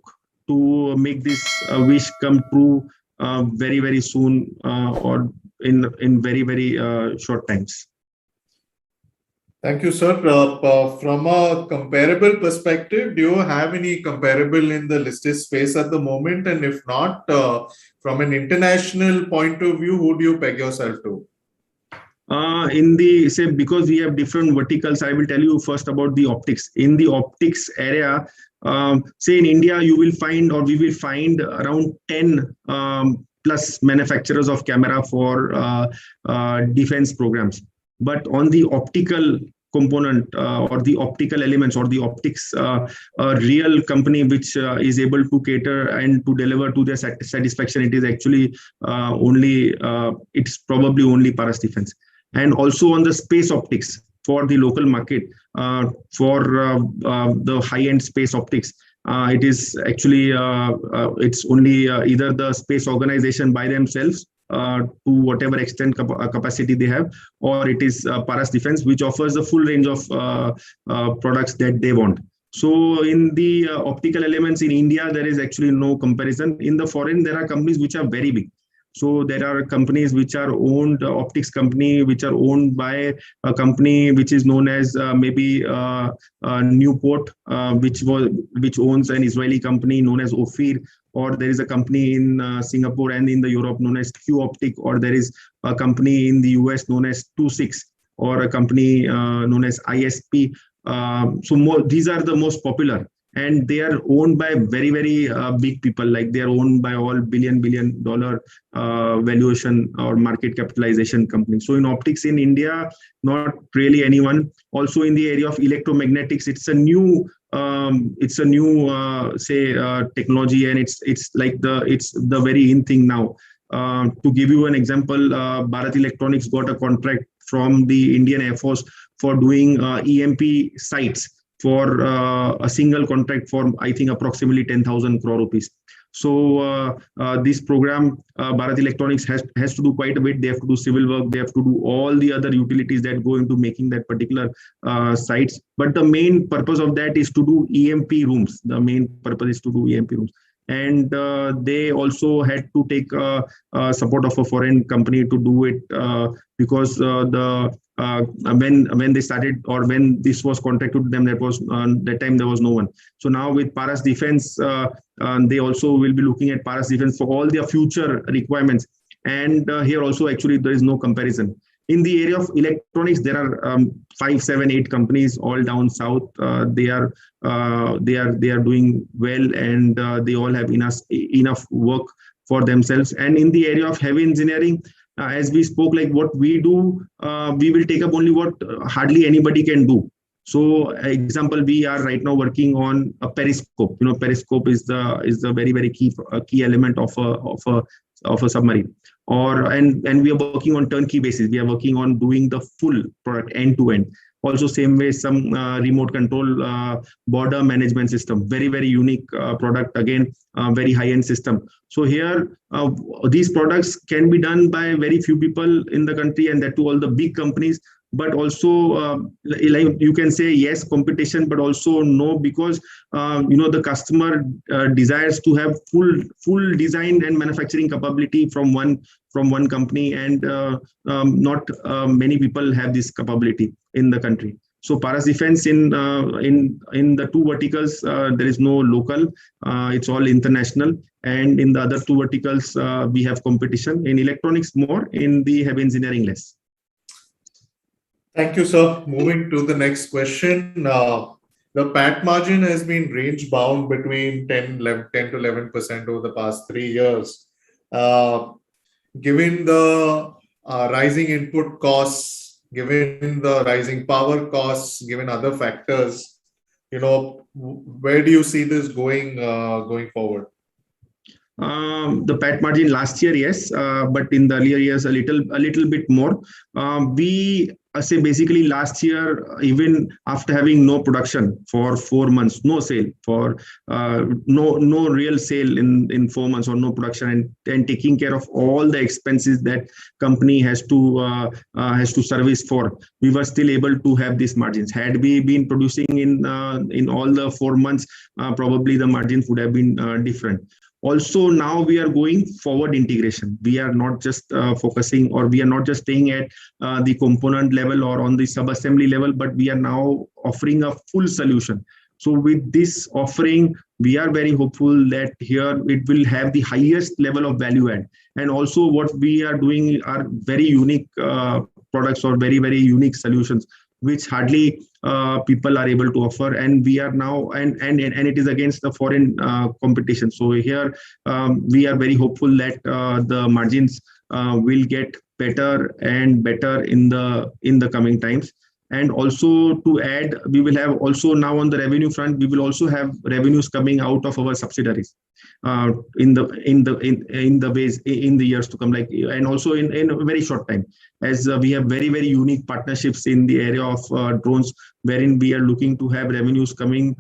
to make this wish come true very, very soon, or in very, very short times. Thank you, sir. From a comparable perspective, do you have any comparable in the listed space at the moment? And if not, from an international point of view, who do you peg yourself to? Because we have different verticals, I will tell you first about the optics. In the optics area, say in India, you will find, or we will find, around 10 plus manufacturers of camera for defense programs. But on the optical component or the optical elements or the optics, a real company which is able to cater and to deliver to their satisfaction, it is actually it's probably only Paras Defense. And also on the space optics for the local market, for the high-end space optics, it is actually it's only either the space organization by themselves to whatever extent capacity they have, or it is Paras Defense, which offers a full range of products that they want. So in the optical elements in India, there is actually no comparison. In the foreign, there are companies which are very big. So there are companies which are owned, optics company, which are owned by a company which is known as maybe Newport, which owns an Israeli company known as Ophir, or there is a company in Singapore and in the Europe known as Q Optic, or there is a company in the US known as 26, or a company known as ISP. These are the most popular. And they are owned by very, very big people, like they are owned by all billion dollar valuation or market capitalization companies. So in optics in India, not really anyone. Also in the area of electromagnetics, it's a new technology, and it's the very in thing now. To give you an example, Bharat Electronics got a contract from the Indian Air Force for doing EMP sites, for a single contract for, I think, approximately 10,000 crore rupees. So this program, Bharat Electronics has to do quite a bit. They have to do civil work. They have to do all the other utilities that go into making that particular sites. But the main purpose of that is to do EMP rooms. The main purpose is to do EMP rooms. And they also had to take support of a foreign company to do it, because when they started, or when this was contracted to them, that time there was no one. So now with Paras Defense, they also will be looking at Paras Defense for all their future requirements. And here also actually there is no comparison. In the area of electronics, there are 5, 7, 8 companies all down south. They are doing well, and they all have enough work for themselves. And in the area of heavy engineering, as we spoke, like what we do, we will take up only what hardly anybody can do. So, example, we are right now working on a periscope. You know, periscope is the very, very key element of a submarine. And we are working on turnkey basis. We are working on doing the full product end to end. Also, same way, some remote control border management system, very, very unique product, again, very high-end system. So here, these products can be done by very few people in the country, and that to all the big companies. But also, like you can say yes, competition, but also no, because the customer desires to have full design and manufacturing capability from one company, and not many people have this capability in the country. So Paras Defense in the two verticals, there is no local, it's all international. And in the other two verticals, we have competition. In electronics more, in the heavy engineering less. Thank you, sir. Moving to the next question. The PAT margin has been range bound between 10 to 11% over the past 3 years. Given the rising input costs, given the rising power costs, given other factors, where do you see this going forward? The PAT margin last year, yes, but in the earlier years, a little bit more. We say basically last year, even after having no production for 4 months, no sale for no real sale in 4 months or no production, and taking care of all the expenses that company has to service for, we were still able to have these margins. Had we been producing in all the 4 months, probably the margins would have been different. Also, now we are going forward integration. We are not just focusing, or we are not just staying at the component level or on the sub-assembly level, but we are now offering a full solution. So with this offering, we are very hopeful that here it will have the highest level of value add. And also what we are doing are very unique products or very, very unique solutions, which hardly people are able to offer, and we are now and it is against the foreign competition. So here we are very hopeful that the margins will get better and better in the coming times. And also to add, we will have also now on the revenue front, we will also have revenues coming out of our subsidiaries in the years to come, like, and also in a very short time, as we have very, very unique partnerships in the area of drones, wherein we are looking to have revenues coming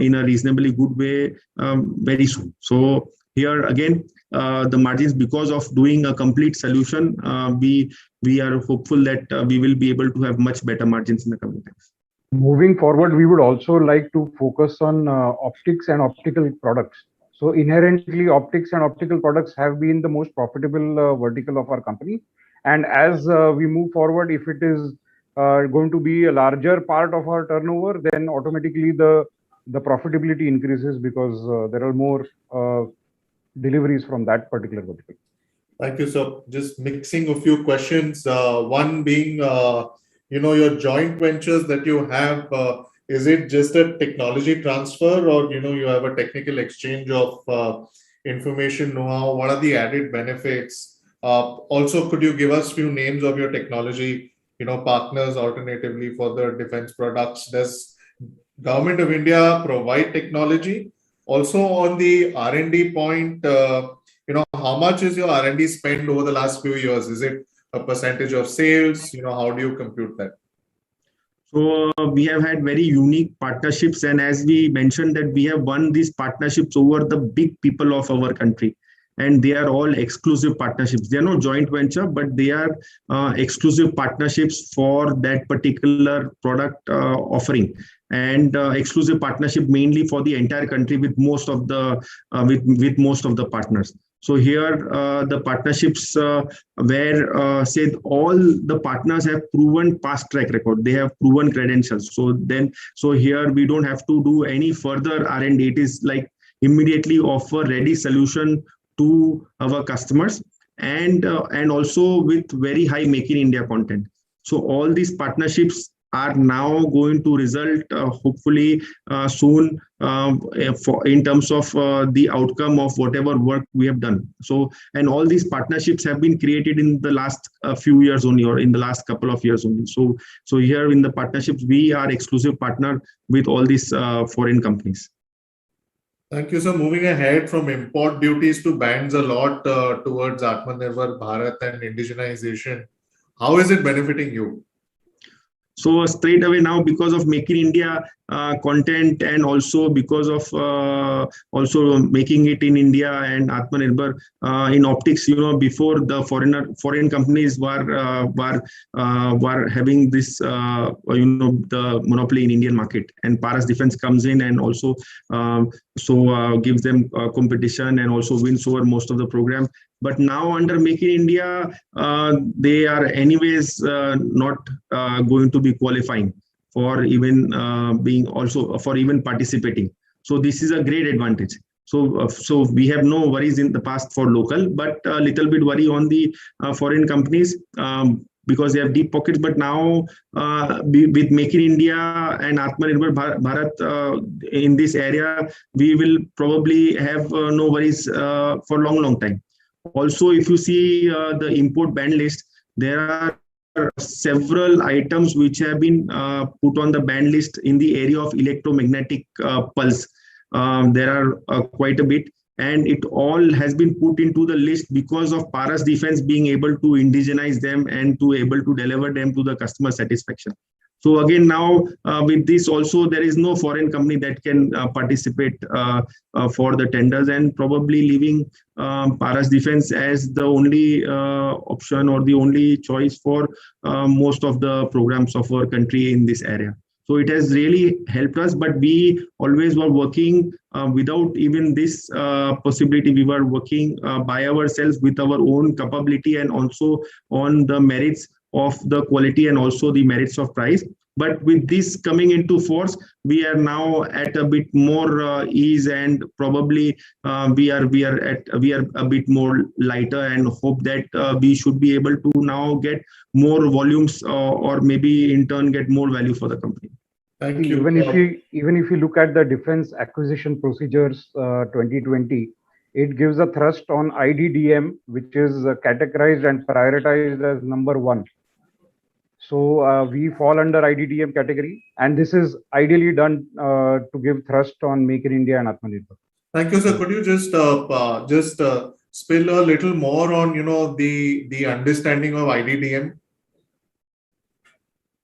in a reasonably good way very soon. So here again, the margins, because of doing a complete solution, we are hopeful that we will be able to have much better margins in the coming times. Moving forward, we would also like to focus on optics and optical products. So inherently, optics and optical products have been the most profitable vertical of our company. And as we move forward, if it is going to be a larger part of our turnover, then automatically the profitability increases, because there are more deliveries from that particular vertical. Thank you, sir. Just mixing a few questions. One being, your joint ventures that you have, is it just a technology transfer, or, you have a technical exchange of information know-how? What are the added benefits? Also, could you give us a few names of your technology, partners alternatively for the defense products? Does Government of India provide technology? Also on the R&D point, how much is your R&D spend over the last few years? Is it a percentage of sales? How do you compute that? So we have had very unique partnerships, and as we mentioned that we have won these partnerships over the big people of our country, and they are all exclusive partnerships. They are not joint venture, but they are exclusive partnerships for that particular product offering, and exclusive partnership mainly for the entire country with most of the with most of the partners. So here the partnerships where say all the partners have proven past track record, they have proven credentials. So here we don't have to do any further R&D. It is like immediately offer ready solution to our customers, and also with very high Make in India content. So all these partnerships are now going to result hopefully soon in terms of the outcome of whatever work we have done. So, and all these partnerships have been created in the last few years only, or in the last couple of years only. So here in the partnerships, we are exclusive partner with all these foreign companies. Thank you, sir. Moving ahead from import duties to bans a lot towards Atmanirbhar Bharat and indigenization, how is it benefiting you? So straight away now, because of Make in India content, and also because of also making it in India and Atmanirbhar in optics, before the foreign companies were having this the monopoly in Indian market, and Paras Defense comes in and also gives them competition and also wins over most of the program. But now under Make in India, they are anyways not going to be qualifying for even being also for even participating. So this is a great advantage. So we have no worries in the past for local, but a little bit worry on the foreign companies. because they have deep pockets. But now with Make in India and Atmanirbhar Bharat in this area, we will probably have no worries for long time. Also, if you see the import ban list, there are several items which have been put on the ban list in the area of electromagnetic pulse. There are quite a bit, and it all has been put into the list because of Paras Defense being able to indigenize them and to able to deliver them to the customer satisfaction. So again, now with this also, there is no foreign company that can participate for the tenders, and probably leaving Paras Defense as the only option or the only choice for most of the programs of our country in this area. So it has really helped us, but we always were working without even this possibility. We were working by ourselves with our own capability and also on the merits of the quality and also the merits of price. But with this coming into force, we are now at a bit more ease, and probably we are a bit more lighter, and hope that we should be able to now get more volumes or maybe in turn get more value for the company. Thank you. Even if you look at the Defense Acquisition Procedures 2020, it gives a thrust on IDDM, which is categorized and prioritized as number 1. So we fall under IDDM category, and this is ideally done to give thrust on Make in India and Atmanirbhar. Thank you, sir. Could you just spill a little more on the understanding of IDDM?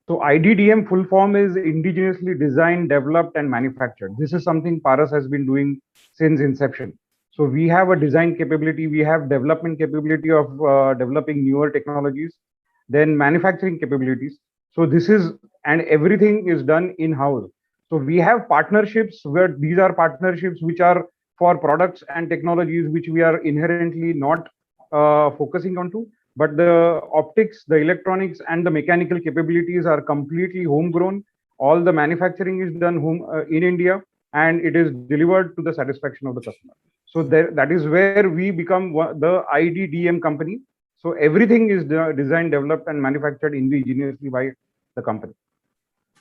So IDDM full form is indigenously designed, developed, and manufactured. This is something Paras has been doing since inception. So we have a design capability, we have development capability of developing newer technologies, then manufacturing capabilities. So this is, and everything is done in-house. So we have partnerships where these are partnerships which are for products and technologies which we are inherently not focusing on to, but the optics, the electronics, and the mechanical capabilities are completely homegrown. All the manufacturing is done in India, and it is delivered to the satisfaction of the customer. So that is where we become the IDDM company. So everything is designed, developed, and manufactured indigenously by the company.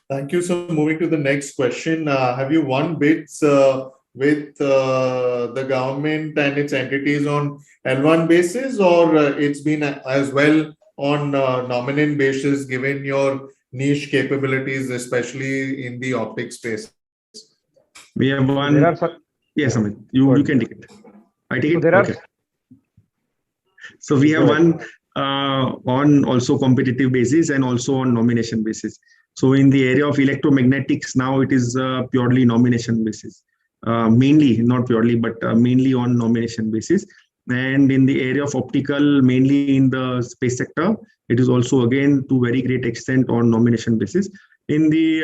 Thank you. So moving to the next question, have you won bids with the government and its entities on L1 basis, or it's been as well on nominal basis, given your niche capabilities, especially in the optics space? We have one. Yes, Amit, you can take it. I take it. So okay. So we have one on also competitive basis and also on nomination basis. So in the area of electromagnetics, now it is purely nomination basis. Mainly, not purely, but mainly on nomination basis. And in the area of optical, mainly in the space sector, it is also again to very great extent on nomination basis. In the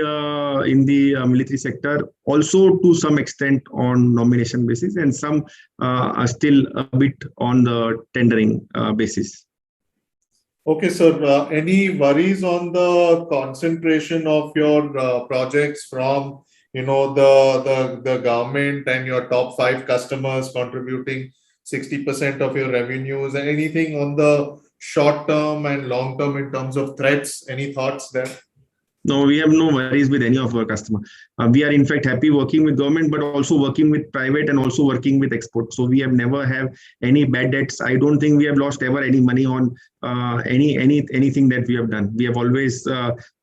military sector, also to some extent on nomination basis, and some are still a bit on the tendering basis. Okay, sir. Any worries on the concentration of your projects from the government and your top 5 customers contributing 60% of your revenues, and anything on the short term and long term in terms of threats? Any thoughts there? No, we have no worries with any of our customers. We are in fact happy working with government, but also working with private and also working with export. So we have never have any bad debts. I don't think we have lost ever any money on anything that we have done. We have always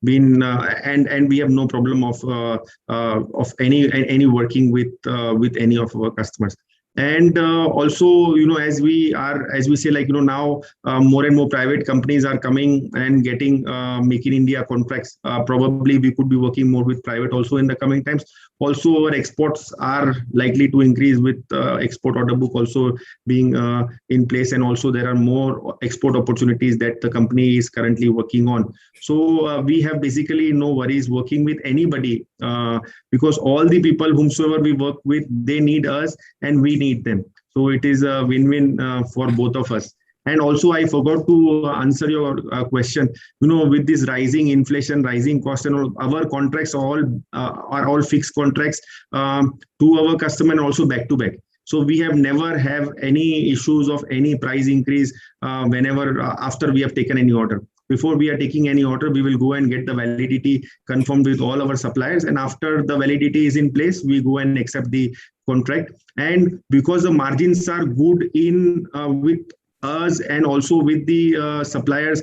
been and we have no problem of any working with any of our customers. And also, as we say, now more and more private companies are coming and getting Make in India contracts. Probably we could be working more with private also in the coming times. Also, our exports are likely to increase with export order book also being in place, and also there are more export opportunities that the company is currently working on. So we have basically no worries working with anybody because all the people whomsoever we work with, they need us and we need them. So it is a win-win for both of us. And also, I forgot to answer your question. With this rising inflation, rising cost, and all, our contracts are all fixed contracts to our customer and also back to back. So we have never have any issues of any price increase whenever after we have taken any order. before we are taking any order, we will go and get the validity confirmed with all our suppliers. And after the validity is in place, we go and accept the contract. And because the margins are good in with us and also with the suppliers,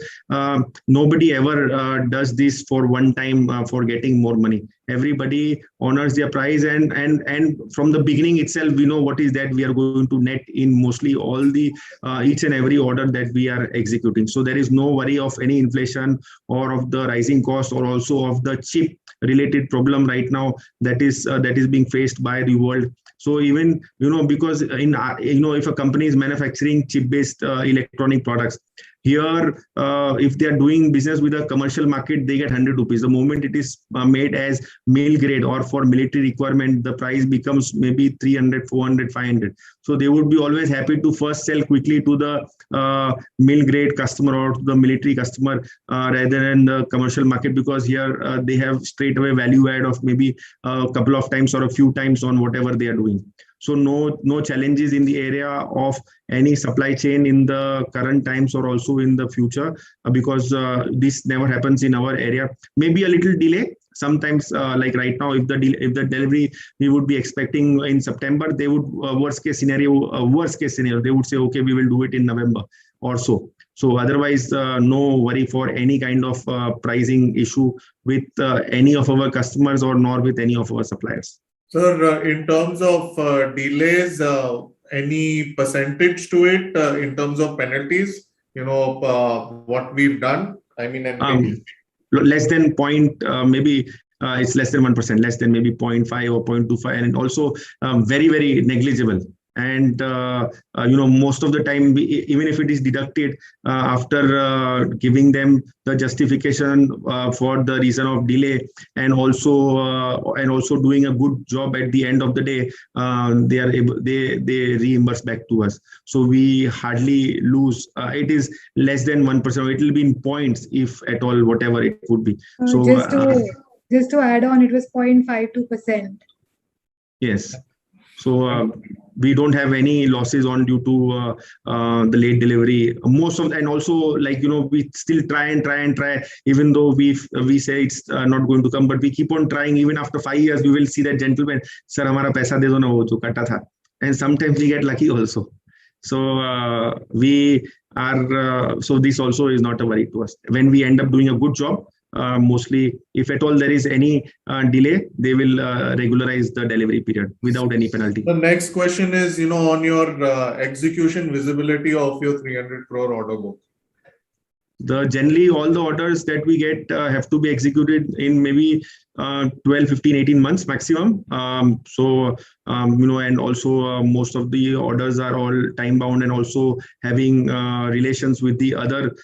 nobody ever does this for one time for getting more money. Everybody honors their price, and from the beginning itself, we know what is that we are going to net in mostly all the each and every order that we are executing. So there is no worry of any inflation or of the rising cost, or also of the chip related problem right now that is being faced by the world. So even, because in, if a company is manufacturing chip-based electronic products, here, if they are doing business with a commercial market, they get 100 rupees. The moment it is made as mil grade or for military requirement, the price becomes maybe 300, 400, 500. So they would be always happy to first sell quickly to the mil grade customer or to the military customer rather than the commercial market, because here they have straight away value add of maybe a couple of times or a few times on whatever they are doing. So no challenges in the area of any supply chain in the current times or also in the future, because this never happens in our area. Maybe a little delay sometimes, like right now, if the delivery we would be expecting in September, they would worst case scenario, they would say, okay, we will do it in November or so. So otherwise, no worry for any kind of pricing issue with any of our customers or nor with any of our suppliers. Sir, in terms of delays, any percentage to it in terms of penalties? What we've done. I mean, less than point, maybe it's less than 1%, less than maybe 0.5 or 0.25, and also very, very negligible. And most of the time, even if it is deducted after giving them the justification for the reason of delay, and also doing a good job at the end of the day, they reimburse back to us. So we hardly lose. It is less than 1%. It will be in points, if at all, whatever it would be. So just to add on, it was 0.52%. Yes. So we don't have any losses on due to the late delivery. And also, like, we still try, even though we say it's not going to come, but we keep on trying. Even after 5 years, we will see that gentleman, sir, hamara paisa de do na, wo jo kata tha. And sometimes we get lucky also. So we are, so this also is not a worry to us. When we end up doing a good job, mostly, if at all there is any delay, they will regularize the delivery period without any penalty. The next question is, on your execution visibility of your 300 crore order book. Generally, all the orders that we get have to be executed in maybe 12, 15, 18 months maximum. And also most of the orders are all time bound, and also having relations with the other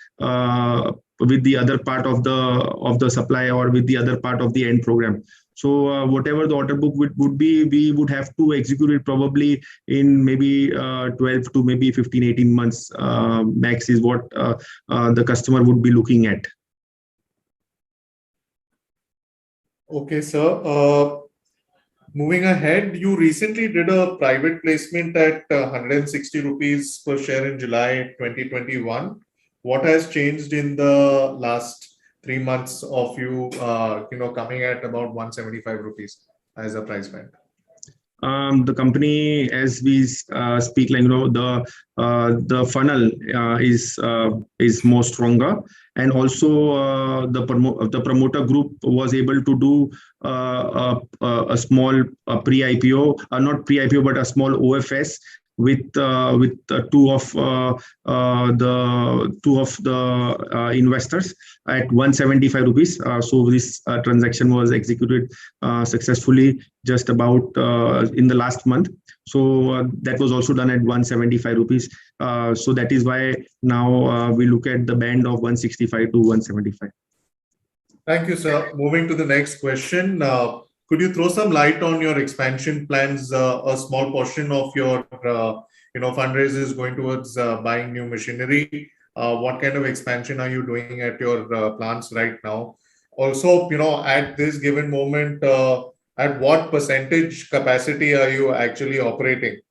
part of the supply, or with the other part of the end program. So whatever the order book would be, we would have to execute it probably in maybe 12 to maybe 15, 18 months max is what the customer would be looking at. Okay, sir. Moving ahead, you recently did a private placement at 160 rupees per share in July 2021. What has changed in the last 3 months of you, coming at about 175 rupees as a price band? The company, as we speak, like, the funnel is more stronger, and also the promoter group was able to do a small pre-IPO, not pre-IPO, but a small OFS with two of the investors at 175 rupees. So this transaction was executed successfully just about in the last month. So that was also done at 175 rupees. So that is why now we look at the band of 165 to 175. Thank you, sir. Moving to the next question. Could you throw some light on your expansion plans? A small portion of your fundraiser is going towards buying new machinery. What kind of expansion are you doing at your plants right now? Also, at this given moment, at what percentage capacity are you actually operating?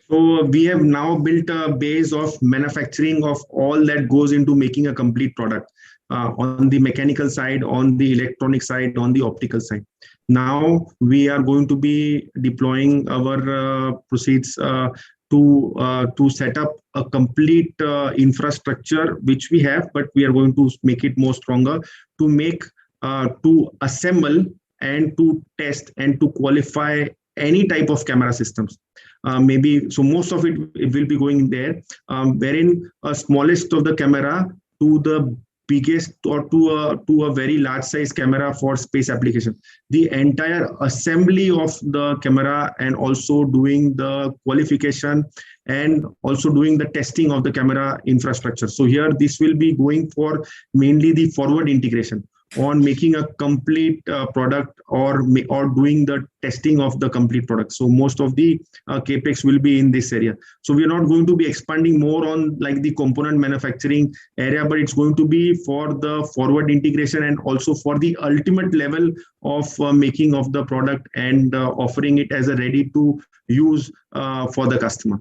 So we have now built a base of manufacturing of all that goes into making a complete product on the mechanical side, on the electronic side, on the optical side. Now we are going to be deploying our proceeds to set up a complete infrastructure which we have, but we are going to make it more stronger to make to assemble and to test and to qualify any type of camera systems. Maybe so most of it will be going there, wherein a smallest of the camera to the biggest or to a very large size camera for space application. The entire assembly of the camera and also doing the qualification and also doing the testing of the camera infrastructure. So here this will be going for mainly the forward integration on making a complete product or doing the testing of the complete product. So most of the capex will be in this area. So we are not going to be expanding more on like the component manufacturing area, but it's going to be for the forward integration and also for the ultimate level of making of the product and offering it as a ready to use for the customer.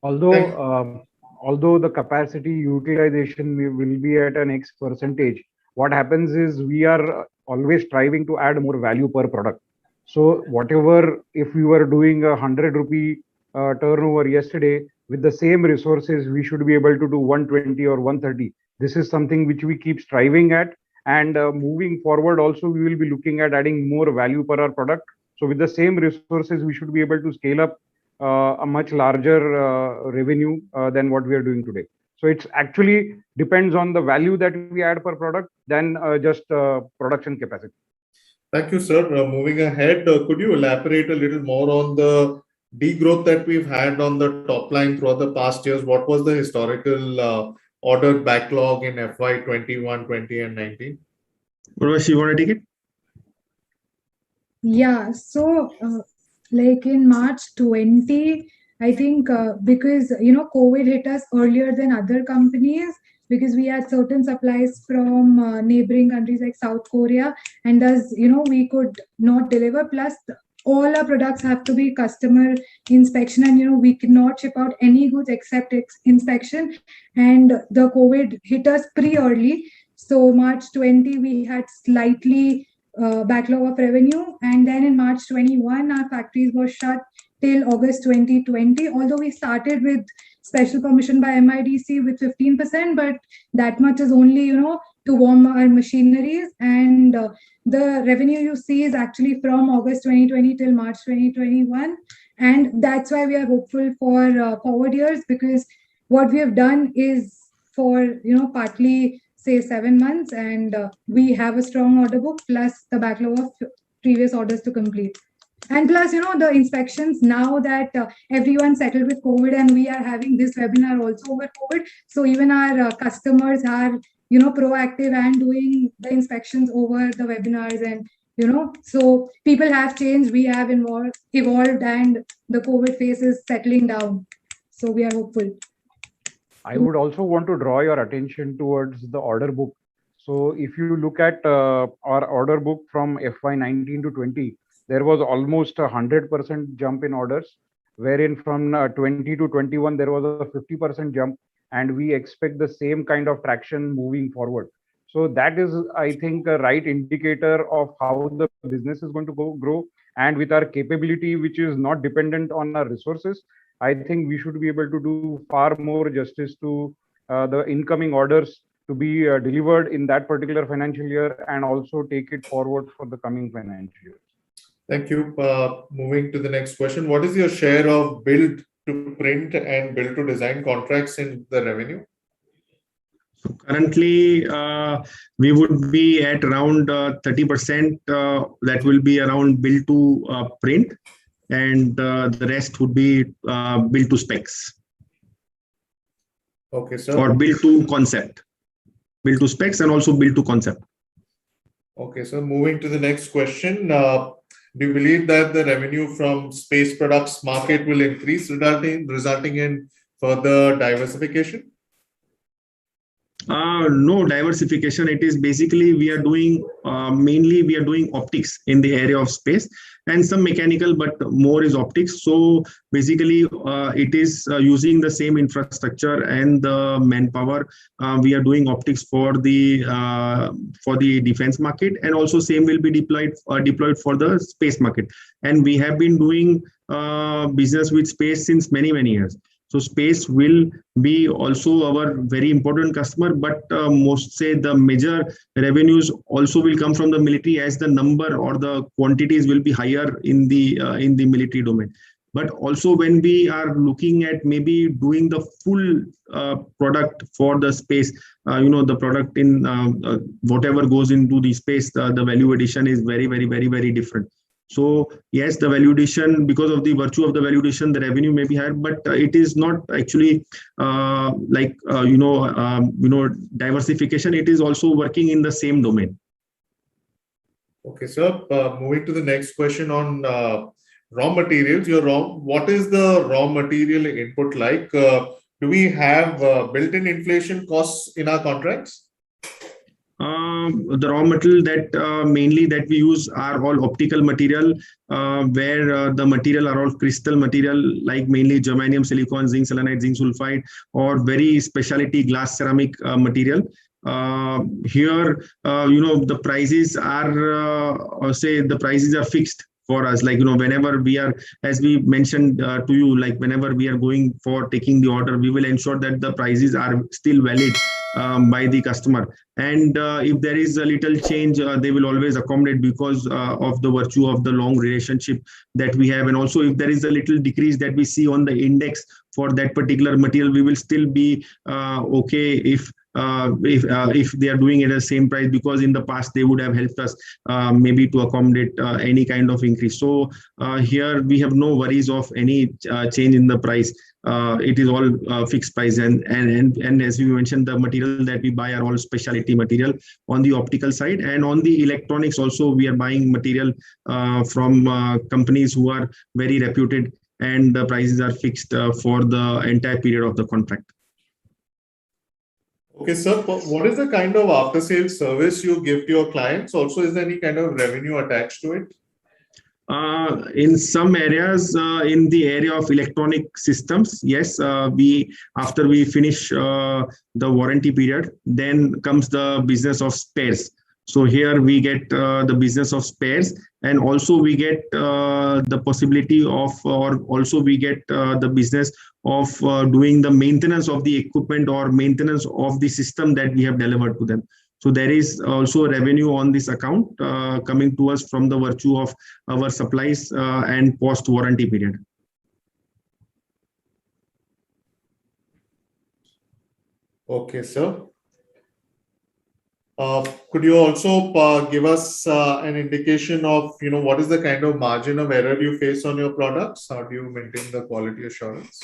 Although the capacity utilization will be at an X percentage, what happens is we are always striving to add more value per product. So whatever, if we were doing a 100 rupee turnover yesterday, with the same resources, we should be able to do 120 or 130. This is something which we keep striving at. And moving forward, also, we will be looking at adding more value per our product. So with the same resources, we should be able to scale up a much larger revenue than what we are doing today. So it's actually depends on the value that we add per product than just production capacity. Thank you, sir. Moving ahead, could you elaborate a little more on the degrowth that we've had on the top line throughout the past years? What was the historical order backlog in FY 21, 20, and 19? Urvashi, you want to take it? Yeah, so like in March 20, I think because COVID hit us earlier than other companies, because we had certain supplies from neighboring countries like South Korea, and thus we could not deliver. Plus, all our products have to be customer inspection, and we cannot ship out any goods except inspection. And the COVID hit us pretty early, so March 20 we had slightly backlog of revenue, and then in March 21 our factories were shut till August 2020, although we started with special permission by MIDC with 15%, but that much is only to warm our machineries, and the revenue you see is actually from August 2020 till March 2021, and that's why we are hopeful for forward years, because what we have done is for partly say 7 months, and we have a strong order book plus the backlog of previous orders to complete. And plus, the inspections, now that everyone settled with COVID and we are having this webinar also over COVID, so even our customers are proactive and doing the inspections over the webinars, and so people have changed, we have evolved, and the COVID phase is settling down, so we are hopeful. I would also want to draw your attention towards the order book. So if you look at our order book from FY 19 to 20, there was almost 100% jump in orders, wherein from 20 to 21, there was a 50% jump, and we expect the same kind of traction moving forward. So that is, I think, a right indicator of how the business is going to grow. And with our capability, which is not dependent on our resources, I think we should be able to do far more justice to the incoming orders to be delivered in that particular financial year, and also take it forward for the coming financial year. Thank you. Moving to the next question. What is your share of build to print and build to design contracts in the revenue? So currently, we would be at around 30%. That will be around build to print, and the rest would be build to specs. Okay, sir. Or build to concept. Build to specs and also build to concept. Okay, so moving to the next question. Do you believe that the revenue from space products market will increase, resulting in further diversification? No diversification. It is basically we are doing mainly we are doing optics in the area of space and some mechanical, but more is optics. So basically, it is using the same infrastructure and the manpower. We are doing optics for the defense market, and also same will be deployed for the space market. And we have been doing business with space since many years. So space will be also our very important customer, but most say the major revenues also will come from the military, as the number or the quantities will be higher in the military domain. But also when we are looking at maybe doing the full product for the space, the product in whatever goes into the space, the value addition is very different. So yes, the value addition, because of the virtue of the value addition, the revenue may be higher, but it is not actually diversification. It is also working in the same domain. Okay, sir. Moving to the next question on raw materials. What is the raw material input like? Do we have built-in inflation costs in our contracts? The raw material that mainly that we use are all optical material, where the material are all crystal material, like mainly germanium, silicon, zinc selenide, zinc sulfide, or very specialty glass ceramic material. Here, the prices are the prices are fixed for us. Like, whenever we are, as we mentioned to you, like whenever we are going for taking the order, we will ensure that the prices are still valid by the customer. And if there is a little change, they will always accommodate, because of the virtue of the long relationship that we have. And also, if there is a little decrease that we see on the index for that particular material, we will still be okay if they are doing it at the same price, because in the past they would have helped us maybe to accommodate any kind of increase. So here we have no worries of any change in the price. It is all fixed price, and as we mentioned, the material that we buy are all specialty material on the optical side. And on the electronics also, we are buying material from companies who are very reputed, and the prices are fixed for the entire period of the contract. Okay, sir. What is the kind of after-sales service you give to your clients? Also, is there any kind of revenue attached to it? In some areas, in the area of electronic systems, yes, after we finish the warranty period, then comes the business of spares. So here we get the business of spares, and also we get the possibility of, or also we get the business of doing the maintenance of the equipment or maintenance of the system that we have delivered to them. So there is also revenue on this account coming to us from the virtue of our supplies and post-warranty period. Okay, sir. Could you also give us an indication of, what is the kind of margin of error you face on your products? How do you maintain the quality assurance?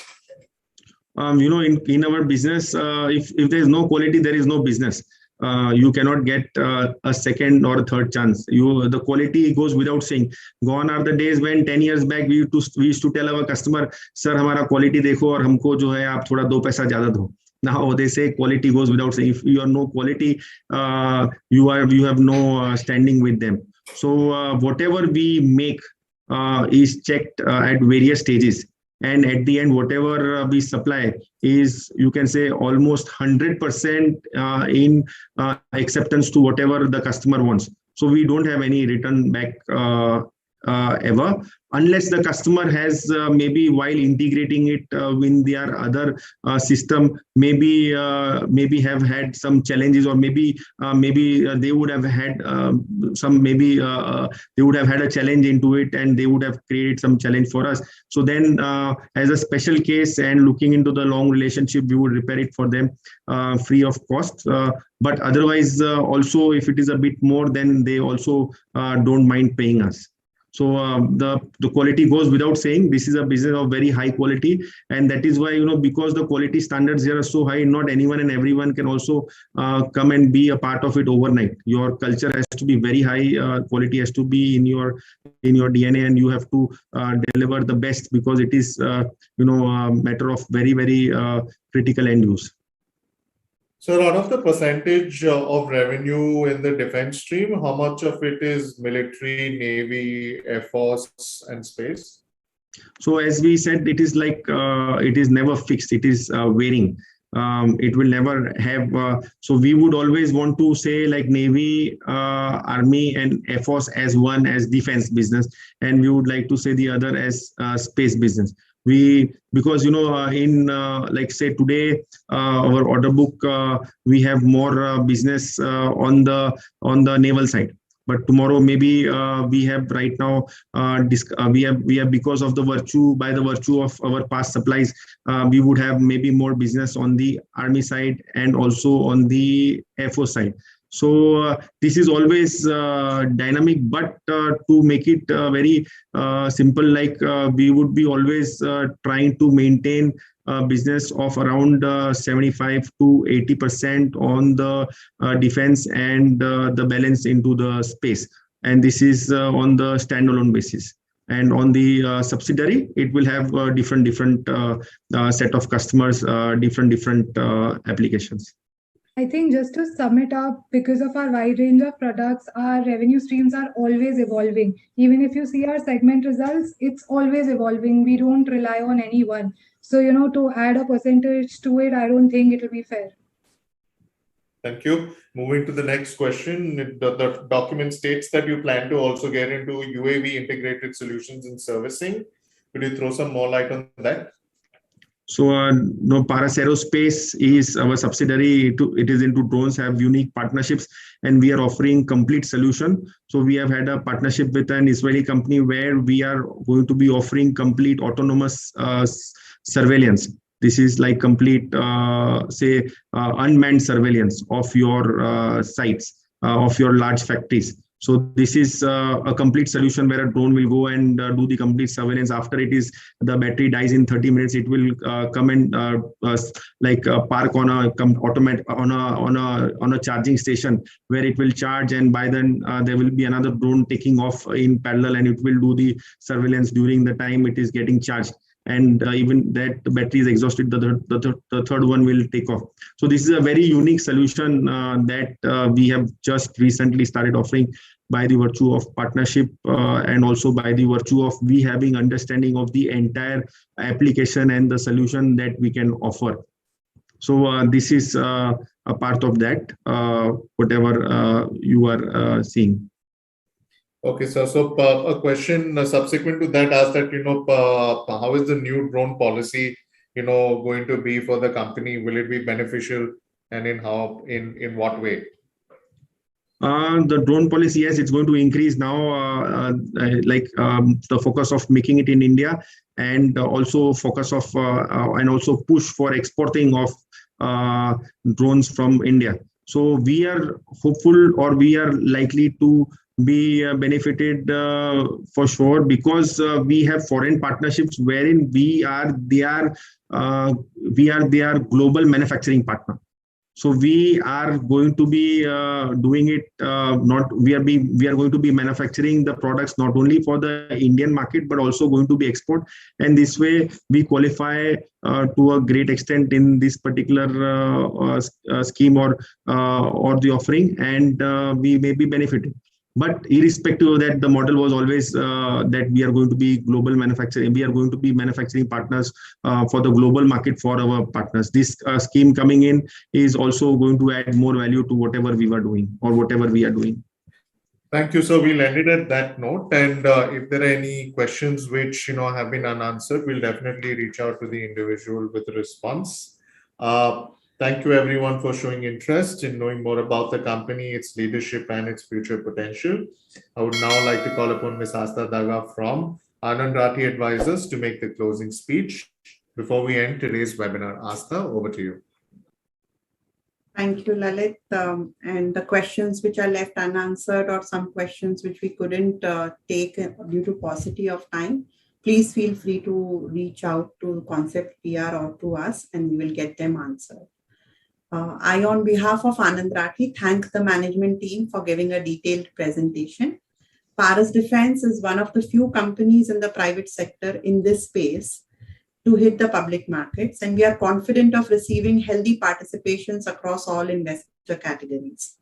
In our business, if there is no quality, there is no business. You cannot get a second or a third chance. The quality goes without saying. Gone are the days when 10 years back we used to tell our customer, sir, हमारा quality देखो और हमको जो है आप थोड़ा 2 पैसा ज़्यादा दो. Now they say quality goes without saying. If you are no quality, you have no standing with them. So whatever we make is checked at various stages. And at the end, whatever we supply is, you can say, almost 100% in acceptance to whatever the customer wants. So we don't have any return back ever, unless the customer has maybe while integrating it in their other system, maybe have had some challenges, or maybe they would have had they would have had a challenge into it, and they would have created some challenge for us. So then as a special case and looking into the long relationship, we would repair it for them free of cost. But otherwise also, if it is a bit more, then they also don't mind paying us. So the quality goes without saying. This is a business of very high quality, and that is why, because the quality standards here are so high, not anyone and everyone can also come and be a part of it overnight. Your culture has to be very high, quality has to be in your DNA, and you have to deliver the best, because it is a matter of very critical end use. So out of the percentage of revenue in the defense stream, how much of it is military, navy, air force, and space? So as we said, it is like it is never fixed. It is varying. It will never have. So we would always want to say like Navy, Army, and Air Force as one as defense business, and we would like to say the other as space business. Because in like say today our order book, we have more business on the naval side. But tomorrow maybe we have right now we have because of the virtue of our past supplies, we would have maybe more business on the army side and also on the Air Force side. So this is always dynamic, but to make it very simple, like we would be always trying to maintain business of around 75 to 80% on the defense and the balance into the space. And this is on the standalone basis. And on the subsidiary, it will have different set of customers, different applications. I think just to sum it up, because of our wide range of products, our revenue streams are always evolving. Even if you see our segment results, it's always evolving. We don't rely on any one. So, to add a percentage to it, I don't think it will be fair. Thank you. Moving to the next question, the document states that you plan to also get into UAV integrated solutions and servicing. Could you throw some more light on that? So, Paras Aerospace is our subsidiary. It is into drones, have unique partnerships, and we are offering complete solution. So, we have had a partnership with an Israeli company where we are going to be offering complete autonomous surveillance. This is like complete, unmanned surveillance of your sites, of your large factories. So this is a complete solution where a drone will go and do the complete surveillance. After the battery dies in 30 minutes, it will come and park on a charging station where it will charge, and by then there will be another drone taking off in parallel, and it will do the surveillance during the time it is getting charged. And even that the battery is exhausted, the third one will take off. So this is a very unique solution that we have just recently started offering by the virtue of partnership and also by the virtue of we having understanding of the entire application and the solution that we can offer. So this is a part of that, whatever you are seeing. Okay, so a question subsequent to that asked that, how is the new drone policy, going to be for the company? Will it be beneficial, and in what way? The drone policy, yes, it's going to increase now, the focus of making it in India, and also focus of and also push for exporting of drones from India. So we are hopeful, or we are likely to be benefited for sure, because we have foreign partnerships wherein they are their global manufacturing partner. So we are going to be doing it. We are going to be manufacturing the products not only for the Indian market but also going to be export. And this way we qualify to a great extent in this particular scheme or the offering, and we may be benefited. But irrespective of that, the model was always that we are going to be global manufacturing. We are going to be manufacturing partners for the global market for our partners. This scheme coming in is also going to add more value to whatever we were doing or whatever we are doing. Thank you. So we'll end it at that note. And if there are any questions which have been unanswered, we'll definitely reach out to the individual with a response. Thank you, everyone, for showing interest in knowing more about the company, its leadership, and its future potential. I would now like to call upon Ms. Asta Daga from Anand Rathi Advisors to make the closing speech. Before we end today's webinar, Asta, over to you. Thank you, Lalit. And the questions which are left unanswered, or some questions which we couldn't take due to paucity of time, please feel free to reach out to Concept PR or to us, and we will get them answered. I, on behalf of Anand Rathi, thank the management team for giving a detailed presentation. Paras Defense is one of the few companies in the private sector in this space, to hit the public markets, and we are confident of receiving healthy participations across all investor categories.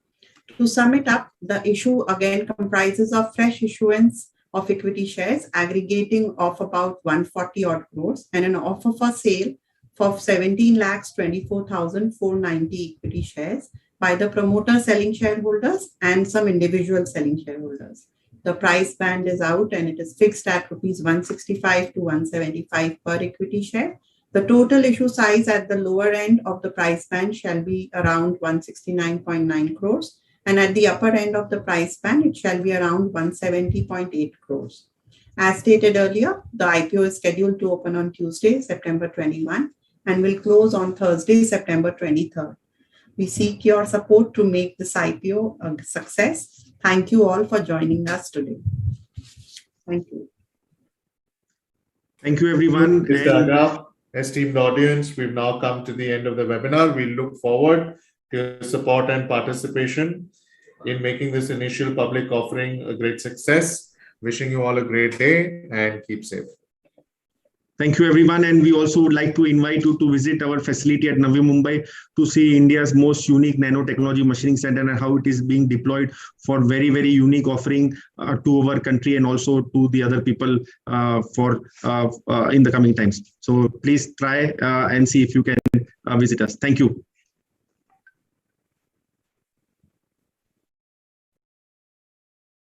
To sum it up, the issue again comprises of fresh issuance of equity shares aggregating of about 140 odd crores and an offer for sale for 17,24,490 equity shares by the promoter selling shareholders and some individual selling shareholders. The price band is out and it is fixed at rupees 165 to 175 per equity share. The total issue size at the lower end of the price band shall be around 169.9 crores. And at the upper end of the price band, it shall be around 170.8 crores. As stated earlier, the IPO is scheduled to open on Tuesday, September 21, and will close on Thursday, September 23rd. We seek your support to make this IPO a success. Thank you all for joining us today. Thank you. Thank you, everyone. Esteemed audience, we've now come to the end of the webinar. We look forward to your support and participation in making this initial public offering a great success. Wishing you all a great day and keep safe. Thank you, everyone. And we also would like to invite you to visit our facility at Navi Mumbai to see India's most unique nanotechnology machining center and how it is being deployed for very, very unique offering to our country and also to the other people in the coming times. So please try and see if you can visit us. Thank you.